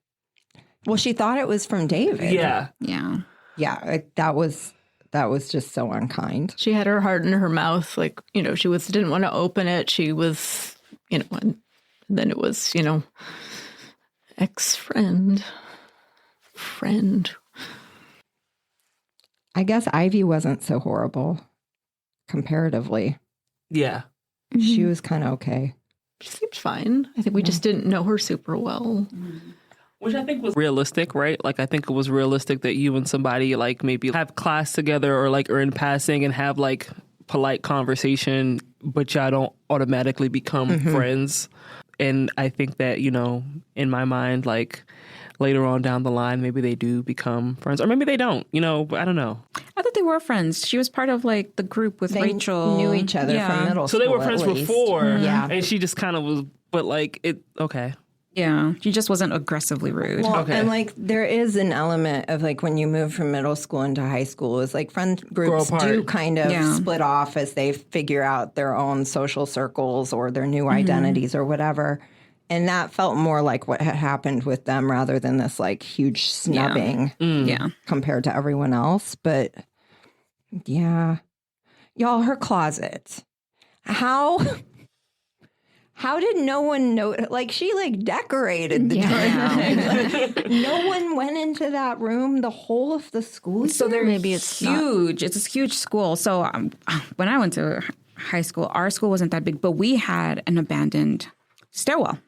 Well, she thought it was from David. Yeah. That was just so unkind. She had her heart in her mouth, like she didn't want to open it. She was, and then it was, Ex-friend. Friend. I guess Ivy wasn't so horrible comparatively. Yeah. She was kind of okay. She seems fine. I think we just didn't know her super well. Which I think was realistic, right? Like, I think it was realistic that you and somebody, like, maybe have class together or in passing and have, like, polite conversation, but y'all don't automatically become friends. And I think that, in my mind, like, later on down the line, maybe they do become friends. Or maybe they don't, but I don't know. I thought they were friends. She was part of like the group with They Rachel. knew each other from middle So school. they were friends at least. before. Yeah. And she just kind of was, but like, okay. Yeah. She just wasn't aggressively rude. Well, Okay. and like there is an element of like when you move from middle school into high school is like friend groups Grow apart. do kind of Yeah. split off as they figure out their own social circles or their new identities or whatever. And that felt more like what had happened with them rather than this like huge snubbing Yeah. compared to everyone else. But yeah, y'all, her closet. How did no one know? Like she like decorated the darn thing. No one went into that room the whole of the school. So year? they're Maybe it's not. huge. It's a huge school. So when I went to high school, our school wasn't that big, but we had an abandoned stairwell.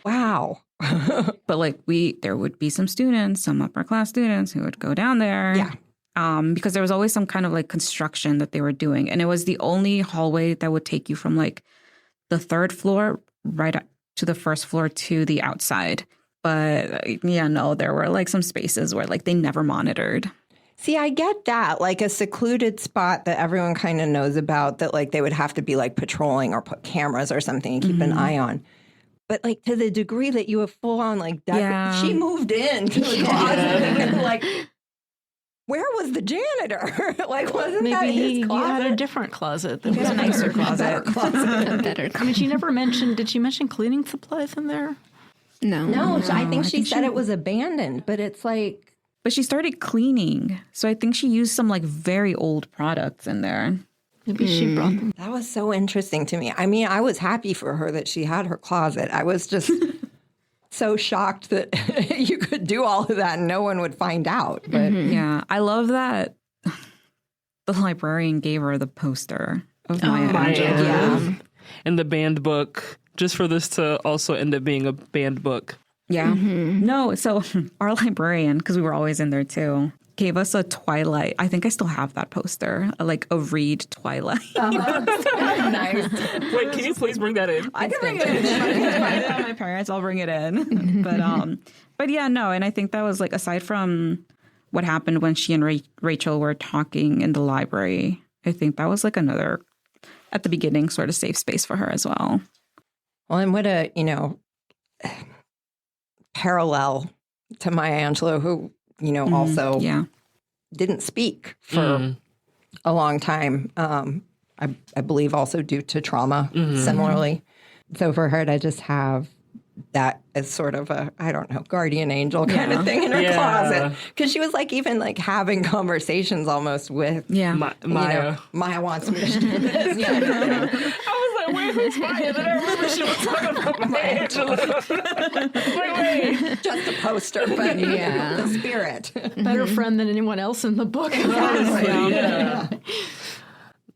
Wow. But like there would be some students, some upper class students who would go down there. Yeah. Because there was always some kind of like construction that they were doing. And it was the only hallway that would take you from like the third floor right up to the first floor to the outside. But yeah, no, there were like some spaces where like they never monitored. See, I get that, like a secluded spot that everyone kind of knows about that like they would have to be like patrolling or put cameras or something and keep an eye on. But like to the degree that you have full on like she moved in to the closet and like, where was the janitor? Like, wasn't that Maybe his he closet? had a different closet. That It was a nicer closet. Better. I mean, she never mentioned, did she mention cleaning supplies in there? No. I think she said it was abandoned, but it's like, But she started cleaning. So I think she used some like very old products in there. Maybe she brought them. that was so interesting to me. I mean, I was happy for her that she had her closet. I was just so shocked that you could do all of that and no one would find out. But Yeah. I love that the librarian gave her the poster of Maya Maya Angelou. yeah. And the banned book, just for this to also end up being a banned book. Yeah. No, so our librarian, because we were always in there too, gave us a Twilight. I think I still have that poster, like a Read Twilight. Nice. Wait, can you please bring that in? I can bring it in. My parents, I'll bring it in. But yeah, no, and I think that was like aside from what happened when she and Rachel were talking in the library, I think that was like another at the beginning sort of safe space for her as well. Well, and what a, parallel to Maya Angelou, who, also Yeah. didn't speak for a long time. I believe also due to trauma, similarly. So for her to just have that as sort of a, I don't know, guardian angel kind of thing in her closet. Because she was like even like having conversations almost with Yeah. Maya. Maya wants me to do this. I was like, wait, who's Maya? Then I remember she was talking about Maya Angelou. wait. Just a poster, but the spirit. Better friend than anyone else in the book. Yeah.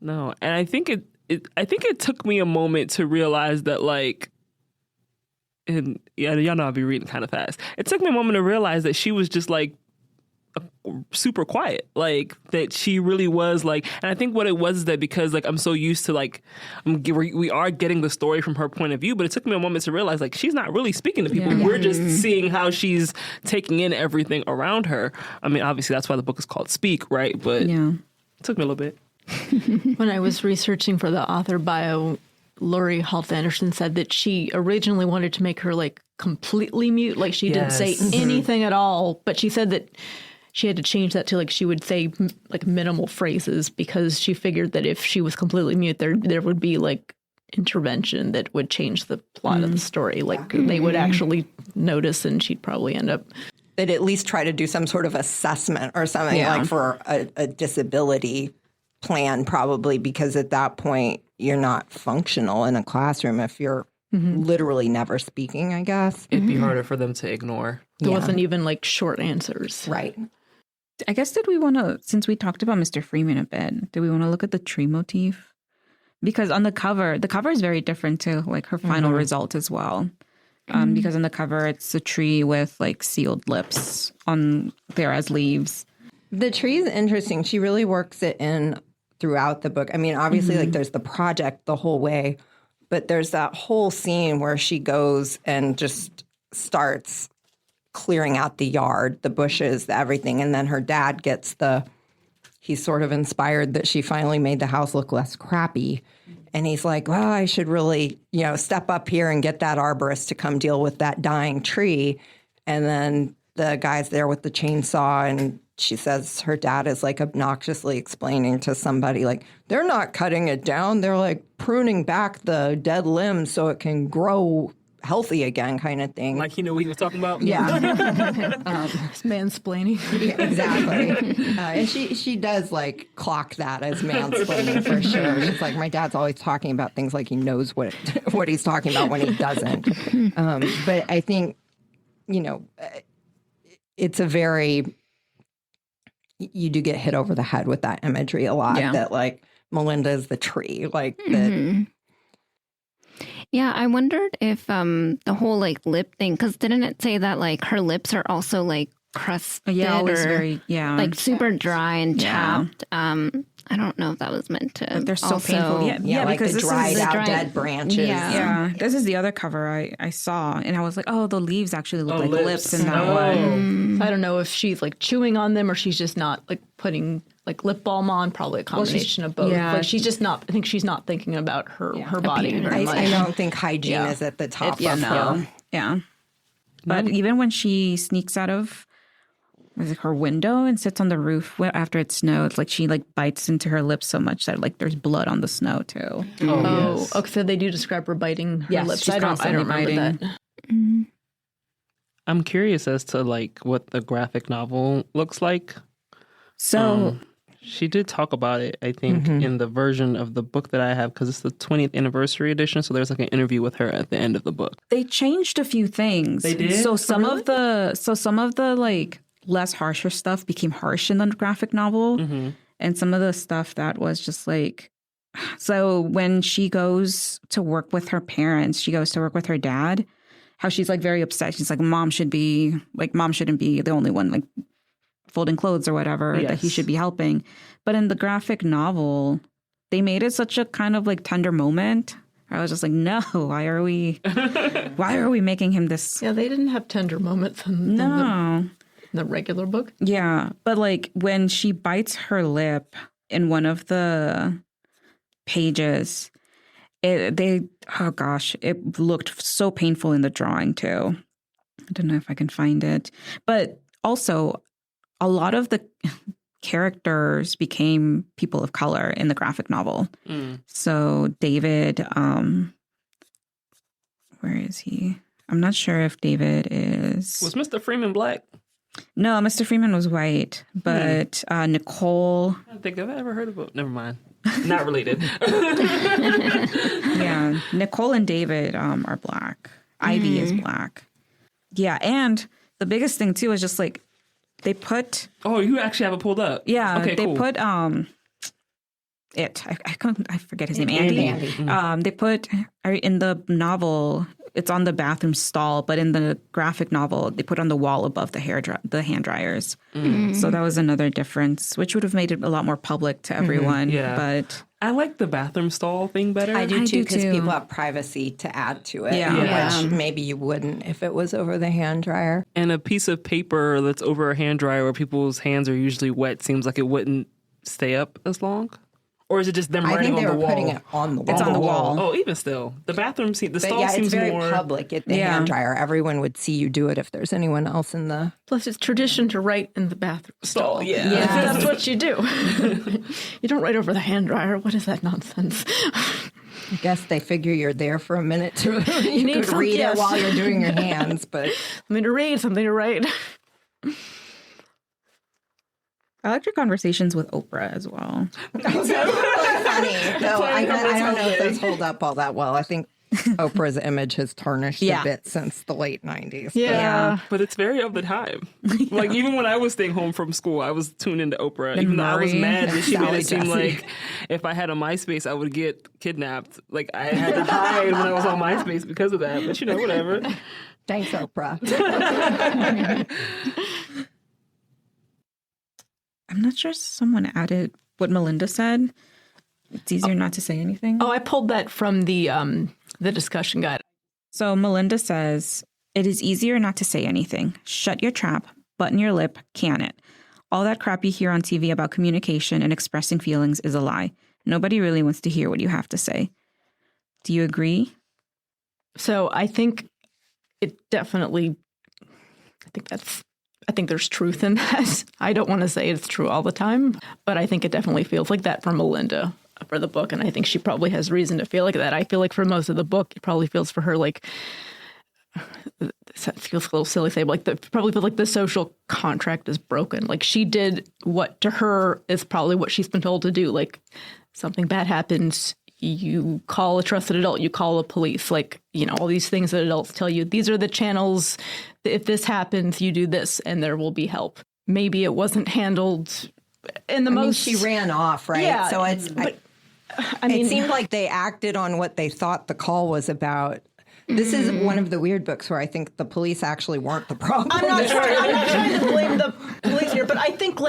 No, and I think it took me a moment to realize that, like, and yeah, y'all know I'll be reading kind of fast. It took me a moment to realize that she was just like super quiet, like that she really was like. And I think what it was is that because like I'm so used to like we are getting the story from her point of view, but it took me a moment to realize like she's not really speaking to people. Yeah. We're just seeing how she's taking in everything around her. I mean, obviously that's why the book is called Speak, right? But Yeah. it took me a little bit. When I was researching for the author bio, Laurie Halse Anderson said that she originally wanted to make her like completely mute, like she didn't say anything at all. But she said that she had to change that to like she would say like minimal phrases because she figured that if she was completely mute, there would be like intervention that would change the plot of the story. Like they would actually notice, and she'd probably end up. They'd at least try to do some sort of assessment or something like for a disability plan, probably, because at that point you're not functional in a classroom if you're literally never speaking, I guess. It'd be harder for them to ignore. There Yeah. wasn't even like short answers. Right. I guess did we want to, since we talked about Mr. Freeman a bit, do we want to look at the tree motif? Because on the cover is very different to like her final result as well. Because on the cover, it's a tree with like sealed lips on there as leaves. The tree is interesting. She really works it in throughout the book. I mean, obviously, like there's the project the whole way, but there's that whole scene where she goes and just starts clearing out the yard, the bushes, everything. And then her dad gets he's sort of inspired that she finally made the house look less crappy. And he's like, well, I should really, step up here and get that arborist to come deal with that dying tree. And then the guy's there with the chainsaw, and she says her dad is like obnoxiously explaining to somebody, like, they're not cutting it down. They're like pruning back the dead limbs so it can grow healthy again, kind of thing. Like, what he was talking about? Yeah. It's mansplaining. Yeah, exactly. And she does like clock that as mansplaining for sure. She's like, my dad's always talking about things like he knows what he's talking about when he doesn't. But I think, it's a very, you do get hit over the head with that imagery a lot, that like Melinda is the tree, like that. Yeah, I wondered if the whole like lip thing, because didn't it say that like her lips are also like crusted always or very, like super dry and chapped? I don't know if that was meant to. But they're so also, painful. Yeah, like because the this dried is out dead branches. Yeah, this is the other cover I saw, and I was like, oh, the leaves actually look like lips in that one. I don't know if she's like chewing on them or she's just not like putting like lip balm on. Probably a combination of both. yeah. Like she's just not. I think she's not thinking about her body very much. I don't think hygiene is at the top of her. Yeah. But even when she sneaks out of her window and sits on the roof after it snowed, like she like bites into her lips so much that like there's blood on the snow too. Oh, okay. So they do describe her biting her lips. She's I don't constantly remember that. I'm curious as to like what the graphic novel looks like. So She did talk about it, I think, in the version of the book that I have, because it's the 20th anniversary edition. So there's like an interview with her at the end of the book. they changed a few things. They did? So some of the like less harsher stuff became harsh in the graphic novel, and some of the stuff that was just like. So when she goes to work with her parents, she goes to work with her dad. How she's like very upset. She's like, mom shouldn't be the only one like folding clothes or whatever, that he should be helping. But in the graphic novel, they made it such a kind of like tender moment. I was just like, no, why are we making him this? Yeah, they didn't have tender moments in the regular book. Yeah. But like when she bites her lip in one of the pages, it looked so painful in the drawing too. I don't know if I can find it. But also, a lot of the characters became people of color in the graphic novel. So David, where is he? I'm not sure if David is... Was Mr. Freeman black? No, Mr. Freeman was white, but Nicole... I don't think I've ever heard of it. Never mind. Not related. Yeah, Nicole and David are black. Ivy is black. Yeah, and the biggest thing too is just like they put. Oh, you actually have it pulled up. Yeah, okay, they cool. put I forget his name. Andy. They put in the novel. It's on the bathroom stall, but in the graphic novel, they put on the wall above the hand dryers. So that was another difference, which would have made it a lot more public to everyone. Yeah. But I like the bathroom stall thing better. I do too, because too. people have privacy to add to it, Yeah. which maybe you wouldn't if it was over the hand dryer. And a piece of paper that's over a hand dryer where people's hands are usually wet seems like it wouldn't stay up as long. Or is it just them I writing think they on were the wall? putting it on the wall. It's on the wall. Oh, even still. The bathroom the But stall yeah, seems it's very more public at the hand dryer. Everyone would see you do it if there's anyone else in the... Plus, it's tradition to write in the bathroom stall. Yeah. That's what you do. You don't write over the hand dryer. What is that nonsense? I guess they figure you're there for a minute to you need could some- read yes. it while you're doing your hands, but... Something to read, something to write. I liked your conversations with Oprah as well. That's really funny. No, I don't know if those hold up all that well. I think Oprah's image has tarnished Yeah. a bit since the late 90s. Yeah, but it's very of the time. Like, even when I was staying home from school, I was tuned into Oprah. Even though I was Murray mad that she made Sally it seem Jesse. like if I had a MySpace, I would get kidnapped. Like, I had to hide when I was on MySpace because of that. But, whatever. Thanks, Oprah. I'm not sure if someone added what Melinda said. It's easier not to say anything. Oh, I pulled that from the discussion guide. So Melinda says, it is easier not to say anything. Shut your trap, button your lip, can it. All that crap you hear on TV about communication and expressing feelings is a lie. Nobody really wants to hear what you have to say. Do you agree? So I think it definitely, I think there's truth in that. I don't want to say it's true all the time, but I think it definitely feels like that for Melinda for the book. And I think she probably has reason to feel like that. I feel like for most of the book, it probably feels for her like, it feels a little silly to say, but like probably feels like the social contract is broken. Like she did what to her is probably what she's been told to do. Like something bad happens, you call a trusted adult, you call the police, like, all these things that adults tell you, these are the channels. If this happens, you do this and there will be help. Maybe it wasn't handled in the most. She ran off, right? Yeah, So it seemed like they acted on what they thought the call was about. This is one of the weird books where I think the police actually weren't the problem. I'm not trying to blame the police here, but I think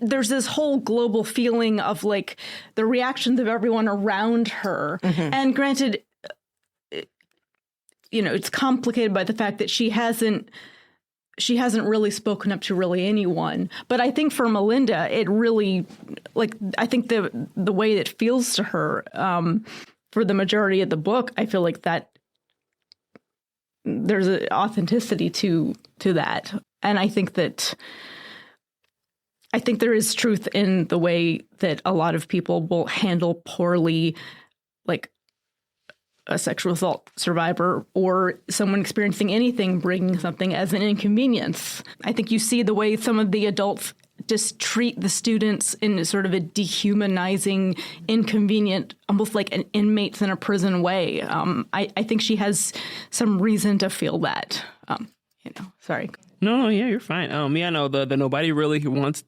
there's this whole global feeling of like the reactions of everyone around her. Mm-hmm. And granted, it's complicated by the fact that she hasn't really spoken up to really anyone. But I think for Melinda, it really, I think the way it feels to her for the majority of the book, I feel like that there's an authenticity to that. And I think there is truth in the way that a lot of people will handle poorly, like a sexual assault survivor or someone experiencing anything, bringing something as an inconvenience. I think you see the way some of the adults just treat the students in sort of a dehumanizing, inconvenient, almost like an inmates in a prison way. I think she has some reason to feel that. Sorry. No, yeah, you're fine. Yeah, no, the nobody really wants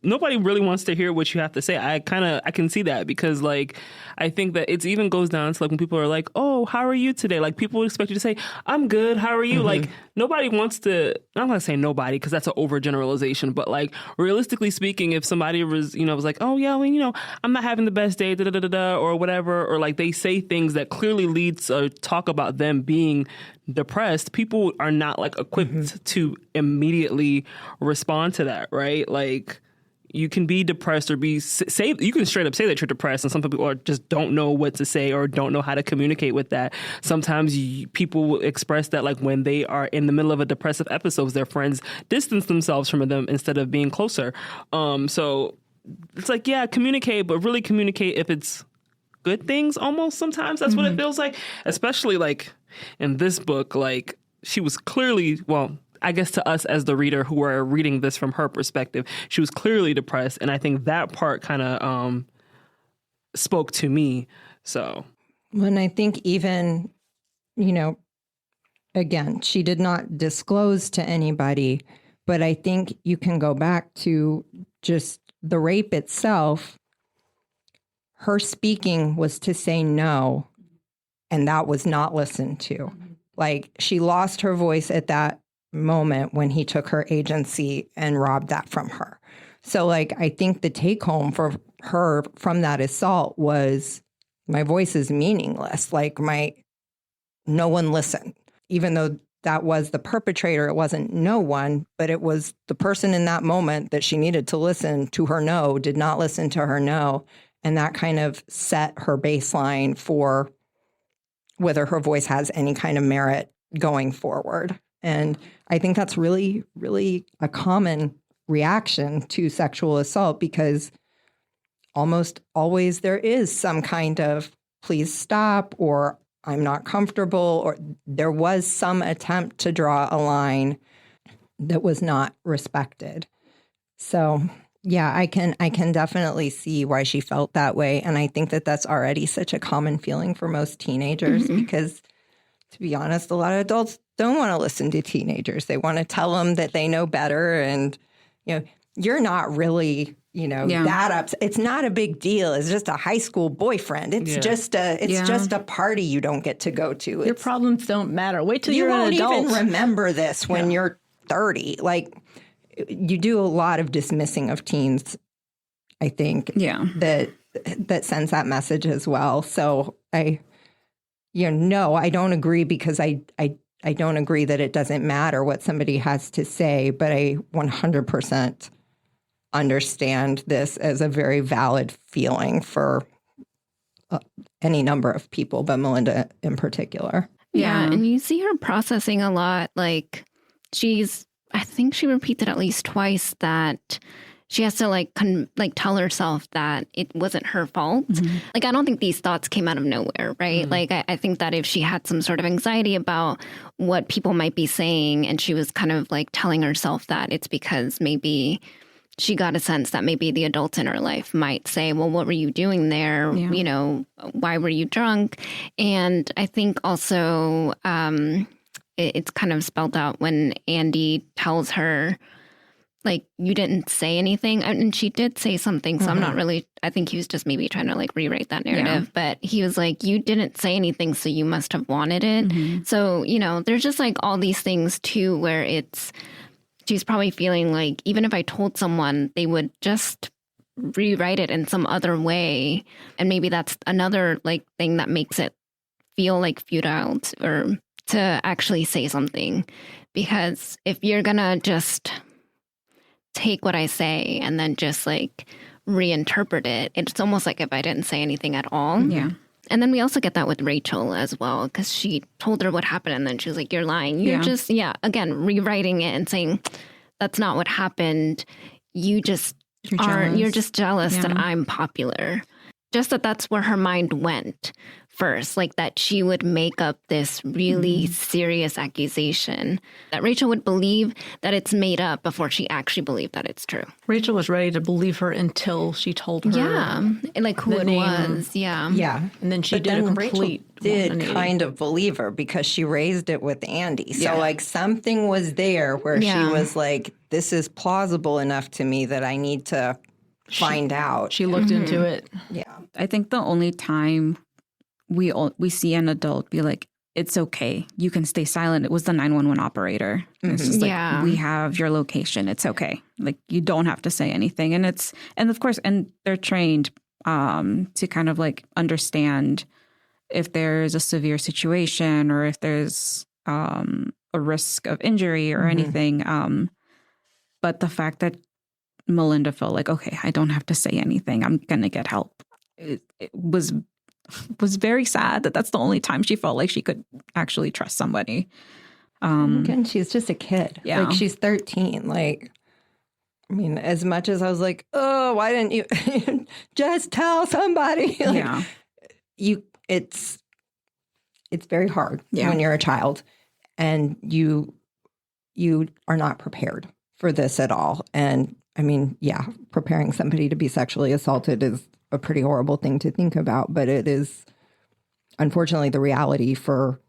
to hear what you have to say. I can see that because I think that it even goes down to when people are like, oh, how are you today? Like people expect you to say, I'm good. How are you? Mm-hmm. Nobody wants to, I'm not going to say nobody because that's an overgeneralization, but realistically speaking, if somebody was, was like, oh yeah, well, I'm not having the best day, or whatever, or they say things that clearly leads or talk about them being depressed, people are not equipped mm-hmm. to immediately respond to that, right? You can be depressed or you can straight up say that you're depressed, and some people just don't know what to say or don't know how to communicate with that. Sometimes people will express that when they are in the middle of a depressive episode, their friends distance themselves from them instead of being closer. So it's communicate, but really communicate if it's good things almost sometimes. That's mm-hmm. what it feels like, especially in this book, she was clearly, I guess to us as the reader who are reading this from her perspective, she was clearly depressed. And I think that part kind of spoke to me. So. When I think even, again, she did not disclose to anybody, but I think you can go back to just the rape itself. Her speaking was to say no, and that was not listened to. She lost her voice at that moment when he took her agency and robbed that from her. So I think the take home for her from that assault was my voice is meaningless. No one listened, even though that was the perpetrator. It wasn't no one, but it was the person in that moment that she needed to listen to her no, did not listen to her no. And that kind of set her baseline for whether her voice has any kind of merit going forward. And I think that's really, really a common reaction to sexual assault because almost always there is some kind of please stop or I'm not comfortable or there was some attempt to draw a line that was not respected. So yeah, I can definitely see why she felt that way. And I think that that's already such a common feeling for most teenagers mm-hmm. because to be honest, a lot of adults don't want to listen to teenagers. They want to tell them that they know better. And, you're not really, that upset. It's not a big deal. It's just a high school boyfriend. It's just a party you don't get to go to. Your problems don't matter. Wait till you're an adult. You won't even remember this when you're 30. Like, you do a lot of dismissing of teens, I think, that sends that message as well. So I don't agree, because I don't agree that it doesn't matter what somebody has to say, but I 100% understand this as a very valid feeling for any number of people, but Melinda in particular. Yeah, and you see her processing a lot. Like, I think she repeated at least twice that she has to tell herself that it wasn't her fault. Mm-hmm. Like, I don't think these thoughts came out of nowhere, right? Mm-hmm. Like, I think that if she had some sort of anxiety about what people might be saying, and she was kind of like telling herself that it's because maybe she got a sense that maybe the adults in her life might say, well, what were you doing there? Yeah. Why were you drunk? And I think also it's kind of spelled out when Andy tells her, like, you didn't say anything. And she did say something. So I'm not really, I think he was just maybe trying to rewrite that narrative. Yeah. But he was like, you didn't say anything, so you must have wanted it. Mm-hmm. So, there's just all these things too, where she's probably feeling like, even if I told someone, they would just rewrite it in some other way. And maybe that's another thing that makes it feel futile or to actually say something. Because if you're going to just take what I say and then just reinterpret it, it's almost like if I didn't say anything at all. Yeah. And then we also get that with Rachel as well, because she told her what happened and then she was like, you're lying. You're just, again, rewriting it and saying, that's not what happened. You're just jealous that I'm popular. Just that's where her mind went first, that she would make up this really serious accusation that Rachel would believe that it's made up before she actually believed that it's true. Rachel was ready to believe her until she told her. Yeah, who it was. Yeah. Yeah. And then she did a complete Rachel did kind of believe her because she raised it with Andy. So something was there where she was like, this is plausible enough to me that I need to find out. She looked into it. Yeah. I think the only time we see an adult be like, it's okay, you can stay silent. It was the 911 operator. It's just we have your location. It's okay. You don't have to say anything. And of course, they're trained to kind of understand if there's a severe situation or if there's a risk of injury or anything. But the fact that Melinda felt like, okay, I don't have to say anything, I'm going to get help. It was very sad that that's the only time she felt like she could actually trust somebody. Again, she's just a kid. Yeah. She's 13. As much as I was like, oh, why didn't you just tell somebody? It's very hard when you're a child and you are not prepared for this at all. And preparing somebody to be sexually assaulted is a pretty horrible thing to think about, but it is unfortunately the reality for,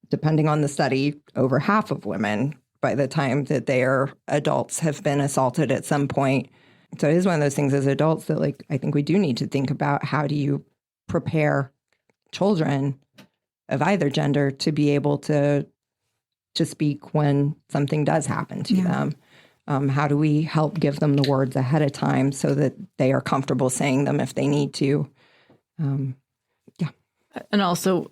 depending on the study, over half of women by the time that they are adults have been assaulted at some point. So it is one of those things as adults that I think we do need to think about, how do you prepare children of either gender to be able to speak when something does happen to them. How do we help give them the words ahead of time so that they are comfortable saying them if they need to? And also,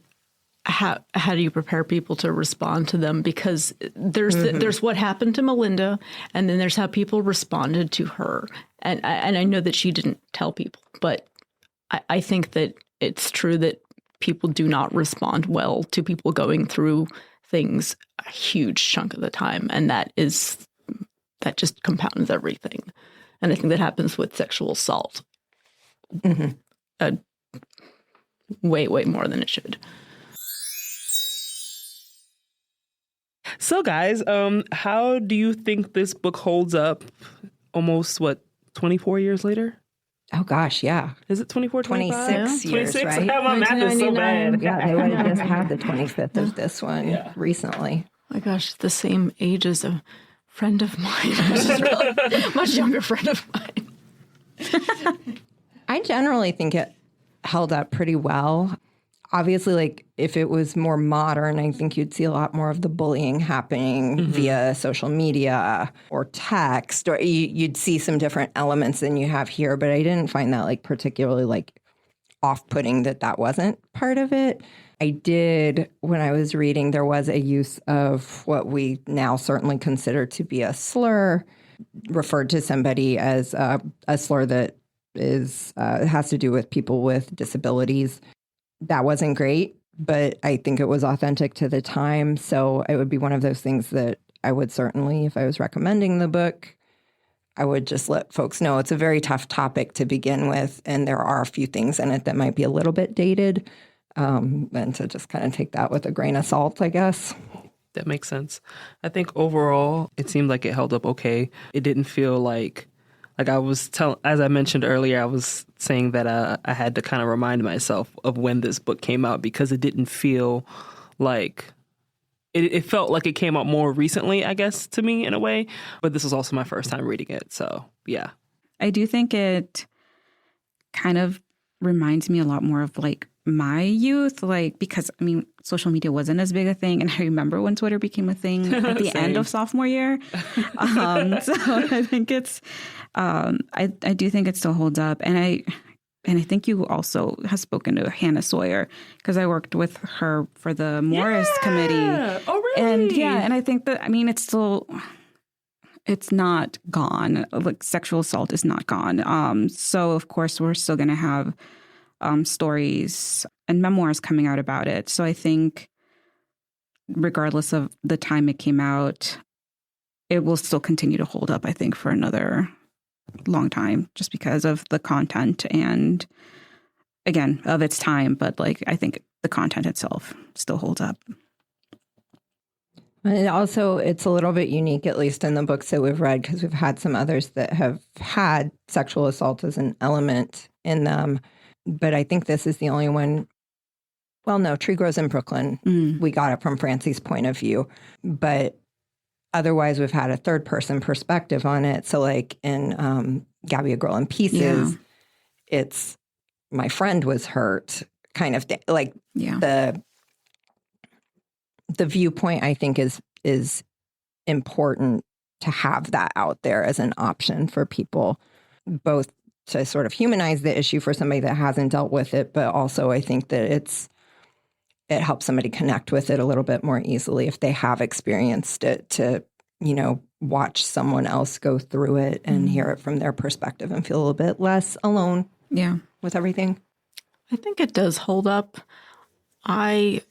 how do you prepare people to respond to them? Because there's what happened to Melinda, and then there's how people responded to her. And I know that she didn't tell people, but I think that it's true that people do not respond well to people going through things a huge chunk of the time, and that just compounds everything. And I think that happens with sexual assault way, way more than it should. So, guys, how do you think this book holds up almost, 24 years later? Oh, gosh, yeah. Is it 24, 25? 26 years, 26? right? My math is so bad. Yeah, they would have just had the 25th of this one recently. My gosh, the same age as a friend of mine. Much younger friend of mine. I generally think it held up pretty well. Obviously, like, if it was more modern, I think you'd see a lot more of the bullying happening via social media or text, or you'd see some different elements than you have here. But I didn't find that, like, particularly, like, off-putting that wasn't part of it. I did, when I was reading, there was a use of what we now certainly consider to be a slur, referred to somebody as a slur that has to do with people with disabilities. That wasn't great, but I think it was authentic to the time. So it would be one of those things that I would certainly, if I was recommending the book, I would just let folks know it's a very tough topic to begin with. And there are a few things in it that might be a little bit dated, and to just kind of take that with a grain of salt, I guess. That makes sense. I think overall, it seemed like it held up okay. It didn't feel like I was as I mentioned earlier, I was saying that I had to kind of remind myself of when this book came out, because it didn't feel like it felt like it came out more recently, I guess, to me in a way. But this was also my first time reading it. So, yeah. I do think it kind of reminds me a lot more of like my youth, like, because I mean, social media wasn't as big a thing. And I remember when Twitter became a thing at the end of sophomore year. So I think it's, I do think it still holds up. And I think you also have spoken to Hannah Sawyer, because I worked with her for the Morris committee. Oh, really? And I think that, I mean, it's not gone. Like, sexual assault is not gone. So of course we're still going to have stories and memoirs coming out about it. So I think regardless of the time it came out, it will still continue to hold up, I think, for another long time, just because of the content and, again, of its time. But like, I think the content itself still holds up. And also, it's a little bit unique, at least in the books that we've read, because we've had some others that have had sexual assault as an element in them. But I think this is the only one. Well, no, Tree Grows in Brooklyn. We got it from Francie's point of view. But otherwise, we've had a third-person perspective on it. So like in Gabby, a Girl in Pieces, it's my friend was hurt kind of thing. Like the viewpoint, I think, is important to have that out there as an option for people, both to sort of humanize the issue for somebody that hasn't dealt with it, but also I think that it helps somebody connect with it a little bit more easily if they have experienced it, to, you know, watch someone else go through it and hear it from their perspective and feel a little bit less alone with everything. I think it does hold up. I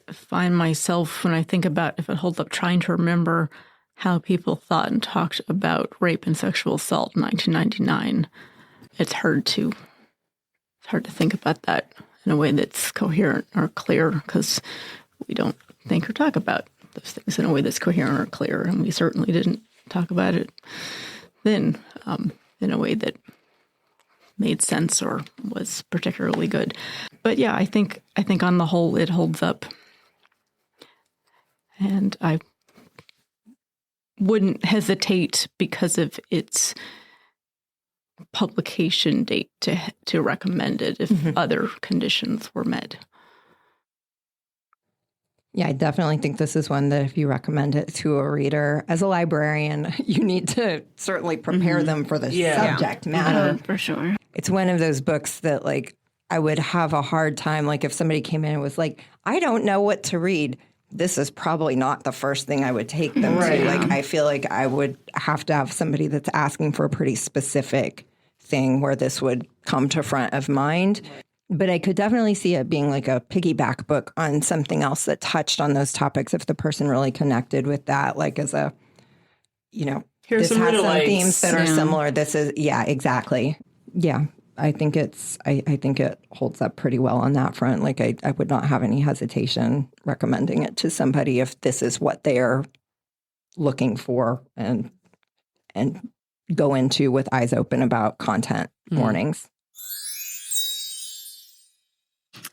find myself, when I think about if it holds up, trying to remember how people thought and talked about rape and sexual assault in 1999. It's hard to think about that in a way that's coherent or clear, because we don't think or talk about those things in a way that's coherent or clear, and we certainly didn't talk about it then in a way that made sense or was particularly good. But yeah, I think on the whole it holds up, and I wouldn't hesitate, because of its publication date, to recommend it if other conditions were met. Yeah, I definitely think this is one that if you recommend it to a reader, as a librarian, you need to certainly prepare them for the subject matter. For sure. It's one of those books that, like, I would have a hard time, like, if somebody came in and was like, I don't know what to read, this is probably not the first thing I would take them to. Like, I feel like I would have to have somebody that's asking for a pretty specific thing where this would come to front of mind. But I could definitely see it being like a piggyback book on something else that touched on those topics if the person really connected with that, like as a, you know, Here's this has some lights. themes that are similar. This is, exactly. Yeah. I think I think it holds up pretty well on that front. Like I would not have any hesitation recommending it to somebody if this is what they are looking for and go into with eyes open about content warnings.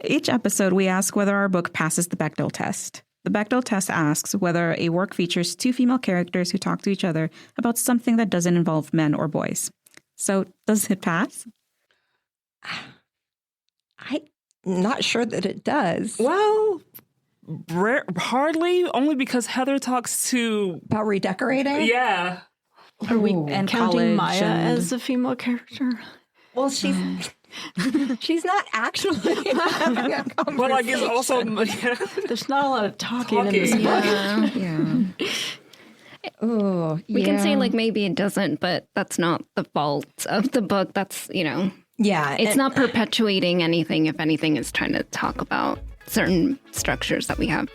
Each episode, we ask whether our book passes the Bechdel test. The Bechdel test asks whether a work features two female characters who talk to each other about something that doesn't involve men or boys. So, does it pass? I'm not sure that it does. Well, hardly, only because Heather talks to... About redecorating? Yeah. Are we And counting college Maya and- as a female character? Well, she's not actually having a conversation. But like it's also... There's not a lot of talking in this book. Yeah. Oh, We can say like maybe it doesn't, but that's not the fault of the book. That's, yeah, it's not perpetuating anything. If anything, it's trying to talk about certain structures that we have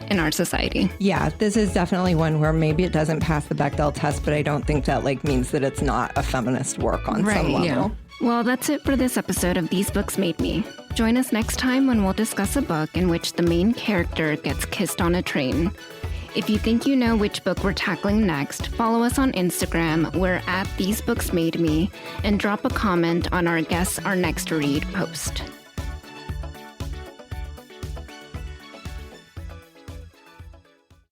in our society. Yeah, this is definitely one where maybe it doesn't pass the Bechdel test, but I don't think that means that it's not a feminist work on some level. Yeah. Well, that's it for this episode of These Books Made Me. Join us next time when we'll discuss a book in which the main character gets kissed on a train. If you think you know which book we're tackling next, follow us on Instagram. We're at These Books Made Me, and drop a comment on our Guess Our Next Read post.